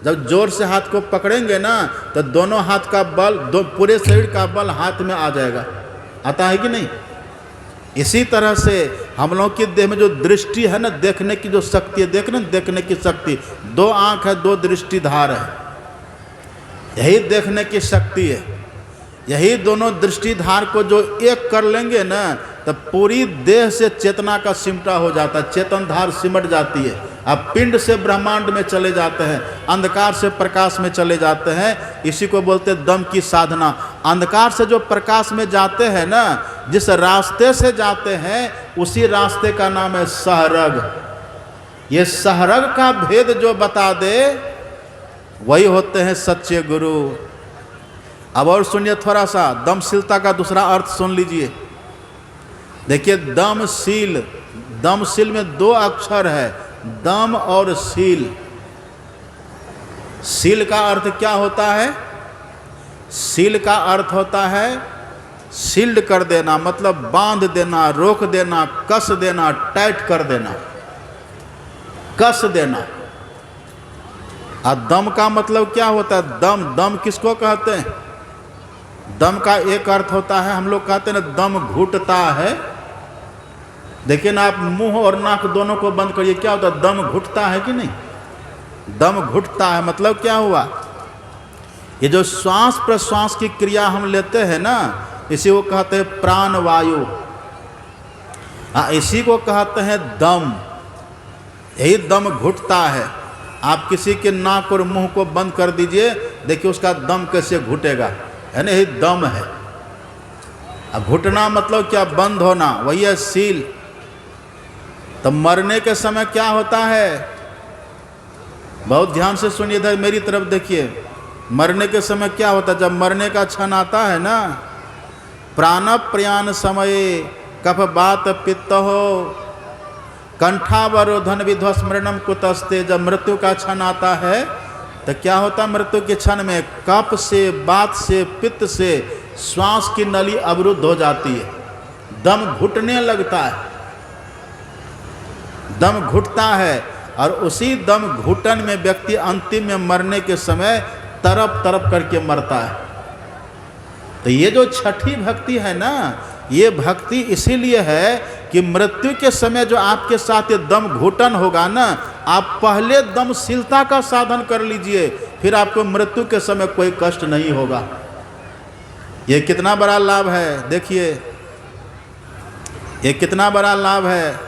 जब जोर से हाथ को पकड़ेंगे ना, तो दोनों हाथ का बल, पूरे शरीर का बल हाथ में आ जाएगा। आता है कि नहीं। इसी तरह से हम लोग की देह में जो दृष्टि है ना, देखने की जो शक्ति है, देखने की शक्ति, 2 आँख है, 2 दृष्टिधार है, यही देखने की शक्ति है। यही दोनों दृष्टिधार को जो एक कर लेंगे ना, तब पूरी देह से चेतना का सिमटा हो जाता है, चेतन धार सिमट जाती है। अब पिंड से ब्रह्मांड में चले जाते हैं, अंधकार से प्रकाश में चले जाते हैं। इसी को बोलते हैं दम की साधना। अंधकार से जो प्रकाश में जाते हैं ना, जिस रास्ते से जाते हैं उसी रास्ते का नाम है सहरग। ये सहरग का भेद जो बता दे वही होते हैं सच्चे गुरु। अब और सुनिए थोड़ा सा, दमशीलता का दूसरा अर्थ सुन लीजिए। देखिए, दमशील, दम सील में दो अक्षर है, दम और सील। सील का अर्थ क्या होता है? सील का अर्थ होता है सील्ड कर देना, मतलब बांध देना, रोक देना, कस देना, टाइट कर देना, कस देना। और दम का मतलब क्या होता है? दम, दम किसको कहते हैं? दम का एक अर्थ होता है, हम लोग कहते हैं ना दम घुटता है। देखिए ना, आप मुंह और नाक दोनों को बंद करिए, क्या होता है? दम घुटता है कि नहीं? दम घुटता है मतलब क्या हुआ? ये जो श्वास प्रश्वास की क्रिया हम लेते हैं ना, इसी को कहते हैं प्राण वायु। इसी को कहते हैं दम। यही दम घुटता है। आप किसी के नाक और मुंह को बंद कर दीजिए, देखिए उसका दम कैसे घुटेगा, है ना? यही दम है। घुटना मतलब क्या? बंद होना, वही है सील। तो मरने के समय क्या होता है? बहुत ध्यान से सुनिए, इधर मेरी तरफ देखिए। मरने के समय क्या होता है? जब मरने का क्षण आता है ना, प्राण प्रयाण समय कफ बात पित्त हो कंठावरोधन विध्वस्मरणम कुतस्ते। जब मृत्यु का क्षण आता है तो क्या होता है? मृत्यु के क्षण में कफ से, बात से, पित्त से श्वास की नली अवरुद्ध हो जाती है, दम घुटने लगता है, दम घुटता है। और उसी दम घुटन में व्यक्ति अंतिम में मरने के समय तरप तरप करके मरता है। तो ये जो छठी भक्ति है ना, ये भक्ति इसीलिए है कि मृत्यु के समय जो आपके साथ ये दम घुटन होगा ना, आप पहले दमशीलता का साधन कर लीजिए, फिर आपको मृत्यु के समय कोई कष्ट नहीं होगा। ये कितना बड़ा लाभ है, देखिए ये कितना बड़ा लाभ है।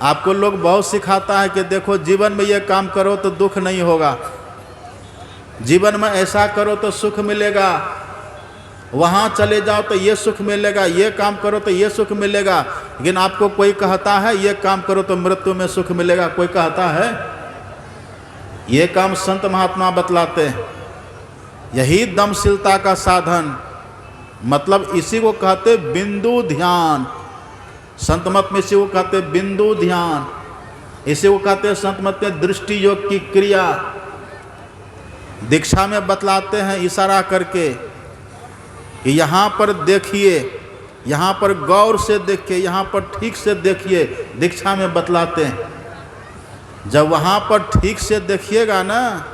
आपको लोग बहुत सिखाता है कि देखो जीवन में ये काम करो तो दुख नहीं होगा, जीवन में ऐसा करो तो सुख मिलेगा, वहाँ चले जाओ तो ये सुख मिलेगा, ये काम करो तो ये सुख मिलेगा। लेकिन आपको कोई कहता है ये काम करो तो मृत्यु में सुख मिलेगा? कोई कहता है? ये काम संत महात्मा बतलाते हैं। यही दमशीलता का साधन, मतलब इसी को कहते बिंदु ध्यान। संत मत में इसी को कहते बिंदु ध्यान, इसी को कहते संत मत में दृष्टि योग की क्रिया। दीक्षा में बतलाते हैं इशारा करके कि यहाँ पर देखिए, यहाँ पर गौर से देखिए, यहाँ पर ठीक से देखिए। दीक्षा में बतलाते हैं। जब वहाँ पर ठीक से देखिएगा ना,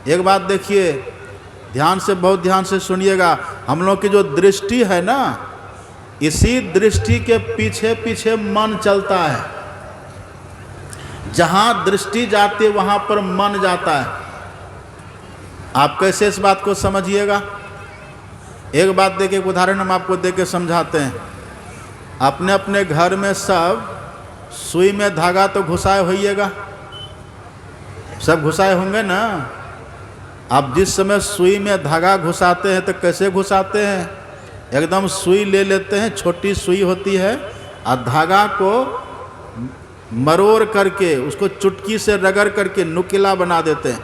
एक बात देखिए, ध्यान से, बहुत ध्यान से सुनिएगा। हम लोग की जो दृष्टि है ना, इसी दृष्टि के पीछे पीछे मन चलता है। जहाँ दृष्टि जाती है वहाँ पर मन जाता है। आप कैसे इस बात को समझिएगा? एक बात देखिए, एक उदाहरण हम आपको दे के समझाते हैं। अपने अपने घर में सब सुई में धागा तो घुसाए होइएगा, सब घुसाए होंगे ना। आप जिस समय सुई में धागा घुसाते हैं तो कैसे घुसाते हैं? एकदम सुई ले लेते हैं, छोटी सुई होती है, और धागा को मरोड़ करके उसको चुटकी से रगड़ करके नुकीला बना देते हैं।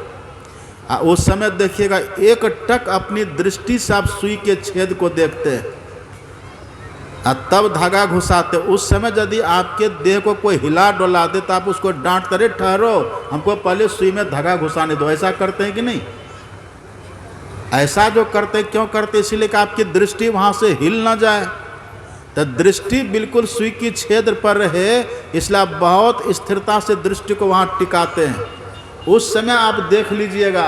उस समय देखिएगा एक टक अपनी दृष्टि से आप सुई के छेद को देखते हैं और तब धागा घुसाते। उस समय यदि आपके देह को कोई हिला डोला दे तो आप उसको डांटते, रहे ठहरो, हमको पहले सुई में धागा घुसाने दो। ऐसा करते हैं कि नहीं? ऐसा जो करते, क्यों करते? इसीलिए कि आपकी दृष्टि वहाँ से हिल ना जाए, तो दृष्टि बिल्कुल सुई की छेद पर रहे, इसलिए आप बहुत स्थिरता से दृष्टि को वहाँ टिकाते हैं। उस समय आप देख लीजिएगा,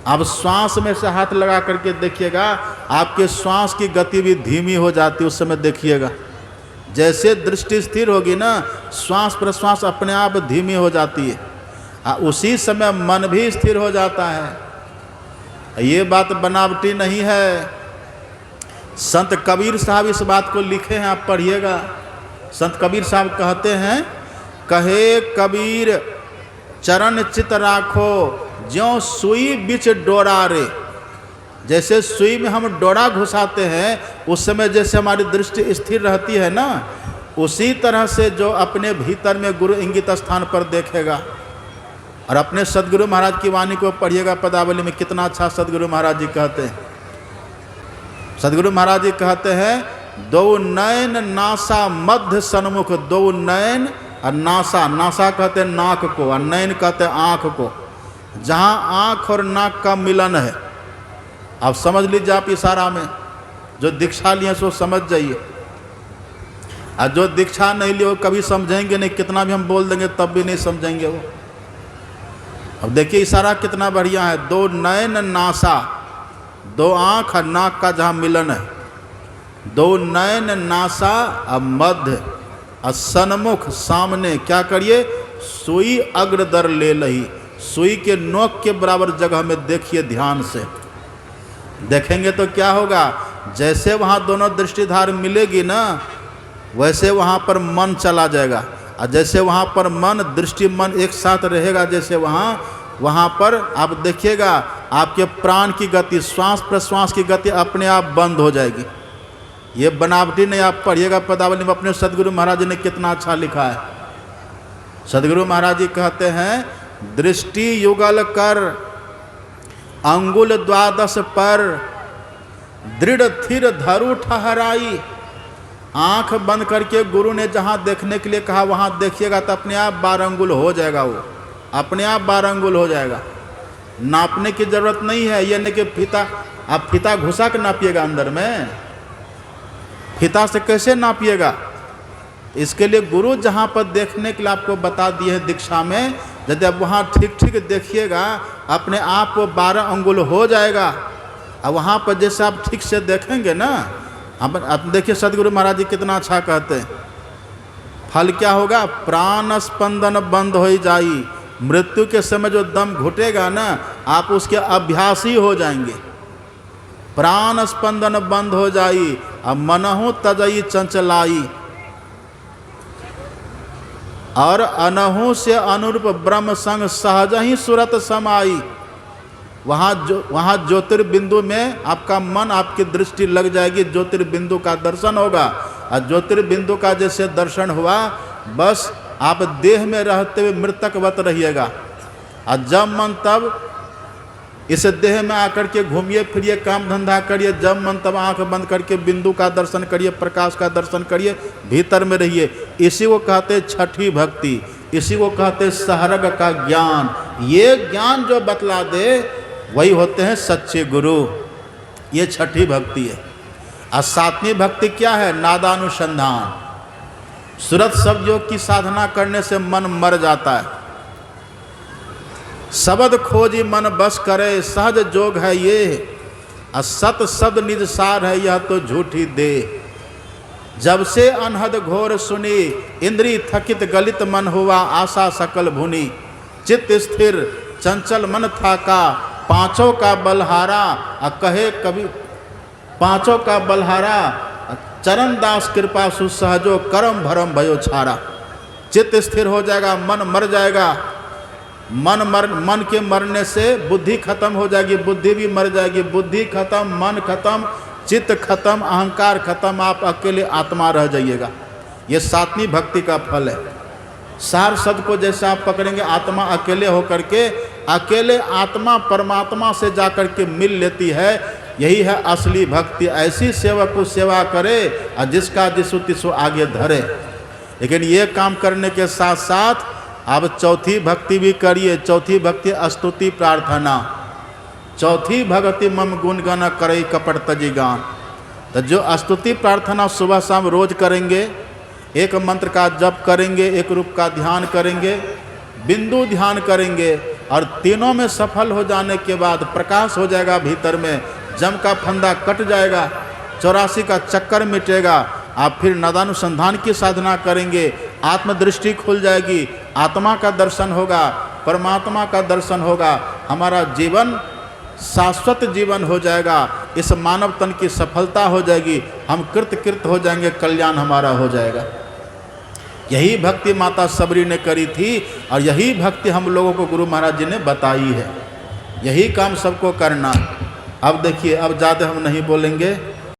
आप श्वास में से हाथ लगा करके देखिएगा, आपके श्वास की गति भी धीमी हो जाती है। उस समय देखिएगा, जैसे दृष्टि स्थिर होगी ना, श्वास प्रश्वास अपने आप धीमी हो जाती है, उसी समय मन भी स्थिर हो जाता है। ये बात बनावटी नहीं है। संत कबीर साहब इस बात को लिखे हैं, आप पढ़िएगा। संत कबीर साहब कहते हैं, कहे कबीर चरण चित राखो ज्यों सुई बिच डोरा रे। जैसे सुई में हम डोरा घुसाते हैं, उस समय जैसे हमारी दृष्टि स्थिर रहती है ना, उसी तरह से जो अपने भीतर में गुरु इंगित स्थान पर देखेगा। और अपने सदगुरु महाराज की वाणी को पढ़िएगा, पदावली में कितना अच्छा सदगुरु महाराज जी कहते हैं। सदगुरु महाराज जी कहते हैं दो नयन नासा मध्य सन्मुख, दो नयन और नासा, नासा कहते हैं नाक को और नयन कहते हैं आँख को, जहाँ आँख और नाक का मिलन है। आप समझ लीजिए, आप इशारा में जो दीक्षा लिए सो समझ जाइए, और जो दीक्षा नहीं लिए वो कभी समझेंगे नहीं, कितना भी हम बोल देंगे तब भी नहीं समझेंगे वो। अब देखिए इशारा कितना बढ़िया है, दो नयन नासा, दो आँख और नाक का जहाँ मिलन है, दो नयन नासा और मध्य और सन्मुख सामने, क्या करिए, सुई अग्रदर ले लही, सुई के नोक के बराबर जगह में देखिए ध्यान से। देखेंगे तो क्या होगा, जैसे वहाँ दोनों दृष्टिधार मिलेगी ना, वैसे वहाँ पर मन चला जाएगा, और जैसे वहाँ पर मन दृष्टि मन एक साथ रहेगा, जैसे वहाँ पर आप देखिएगा आपके प्राण की गति, श्वास प्रश्वास की गति अपने आप बंद हो जाएगी। ये बनावटी नहीं, आप पढ़िएगा पदावली में, अपने सदगुरु महाराज जी ने कितना अच्छा लिखा है। सदगुरु महाराज जी कहते हैं, दृष्टि युगल कर अंगुल द्वादश पर, दृढ़ थिर धरु ठहराई। आँख बंद करके गुरु ने जहाँ देखने के लिए कहा वहाँ देखिएगा तो अपने आप 12 अंगुल हो जाएगा, वो अपने आप 12 अंगुल हो जाएगा। नापने की ज़रूरत नहीं है, ये नहीं कि फीता, आप फीता घुसा के नापिएगा अंदर में, फीता से कैसे नापिएगा। इसके लिए गुरु जहाँ पर देखने के लिए आपको बता दिए हैं दीक्षा में, यदि आप वहाँ ठीक ठीक देखिएगा अपने आप वो 12 अंगुल हो जाएगा। और वहाँ पर जैसे आप ठीक से देखेंगे ना, आप देखिए सदगुरु महाराज जी कितना अच्छा कहते हैं, फल क्या होगा, प्राण स्पंदन बंद हो जाई। मृत्यु के समय जो दम घुटेगा ना, आप उसके अभ्यासी हो जाएंगे। प्राण स्पंदन बंद हो जाई, अब मनहु तजई चंचलाई, और अनहु से अनुरूप ब्रह्म संग सहज ही सुरत समाई। वहाँ ज्योतिर्बिंदु में आपका मन, आपकी दृष्टि लग जाएगी, ज्योतिर्बिंदु का दर्शन होगा। और ज्योतिर्बिंदु का जैसे दर्शन हुआ, बस आप देह में रहते हुए मृतकवत रहिएगा। और जब मन तब इस देह में आकर के घूमिए फिरिए, काम धंधा करिए, जब मन तब आंख बंद करके बिंदु का दर्शन करिए, प्रकाश का दर्शन करिए, भीतर में रहिए। इसी को कहते छठी भक्ति, इसी को कहते सहरग का ज्ञान। ये ज्ञान जो बतला दे वही होते हैं सच्चे गुरु। ये छठी भक्ति है। और सातवीं भक्ति क्या है, नादानुसंधान। सुरत शब्द योग की साधना करने से मन मर जाता है। शब्द खोजी मन बस करे, सहज जोग है ये, असत शब्द निज सार है यह तो झूठी दे। जब से अनहद घोर सुनी, इंद्री थकित गलित मन हुआ, आशा सकल भुनी। चित्त स्थिर चंचल मन थाका, पांचों का बलहारा। कहे कभी पांचों का बलहारा, चरण दास कृपा सुसहजो, करम भरम भयो छारा। चित्त स्थिर हो जाएगा, मन मर जाएगा। मन के मरने से बुद्धि खत्म हो जाएगी, बुद्धि भी मर जाएगी। बुद्धि खत्म, मन खत्म, चित्त खत्म, अहंकार खत्म, आप अकेले आत्मा रह जाइएगा। ये सातवीं भक्ति का फल है। सार शब्द को जैसे आप पकड़ेंगे, आत्मा अकेले होकर के, अकेले आत्मा परमात्मा से जाकर के मिल लेती है। यही है असली भक्ति। ऐसी सेवक को सेवा करे और जिसका जिसु तिसु आगे धरे। लेकिन ये काम करने के साथ साथ अब चौथी भक्ति भी करिए। चौथी भक्ति स्तुति प्रार्थना। चौथी भक्ति मम गुण गाना करे कपट तजी गान। तो जो स्तुति प्रार्थना सुबह शाम रोज करेंगे, एक मंत्र का जप करेंगे, एक रूप का ध्यान करेंगे, बिंदु ध्यान करेंगे, और तीनों में सफल हो जाने के बाद प्रकाश हो जाएगा भीतर में, जम का फंदा कट जाएगा, 84 का चक्कर मिटेगा। आप फिर नादानुसंधान की साधना करेंगे, आत्मदृष्टि खुल जाएगी, आत्मा का दर्शन होगा, परमात्मा का दर्शन होगा। हमारा जीवन शाश्वत जीवन हो जाएगा। इस मानव तन की सफलता हो जाएगी, हम कृत हो जाएंगे, कल्याण हमारा हो जाएगा। यही भक्ति माता सबरी ने करी थी और यही भक्ति हम लोगों को गुरु महाराज जी ने बताई है। यही काम सबको करना। अब देखिए, अब ज़्यादा हम नहीं बोलेंगे।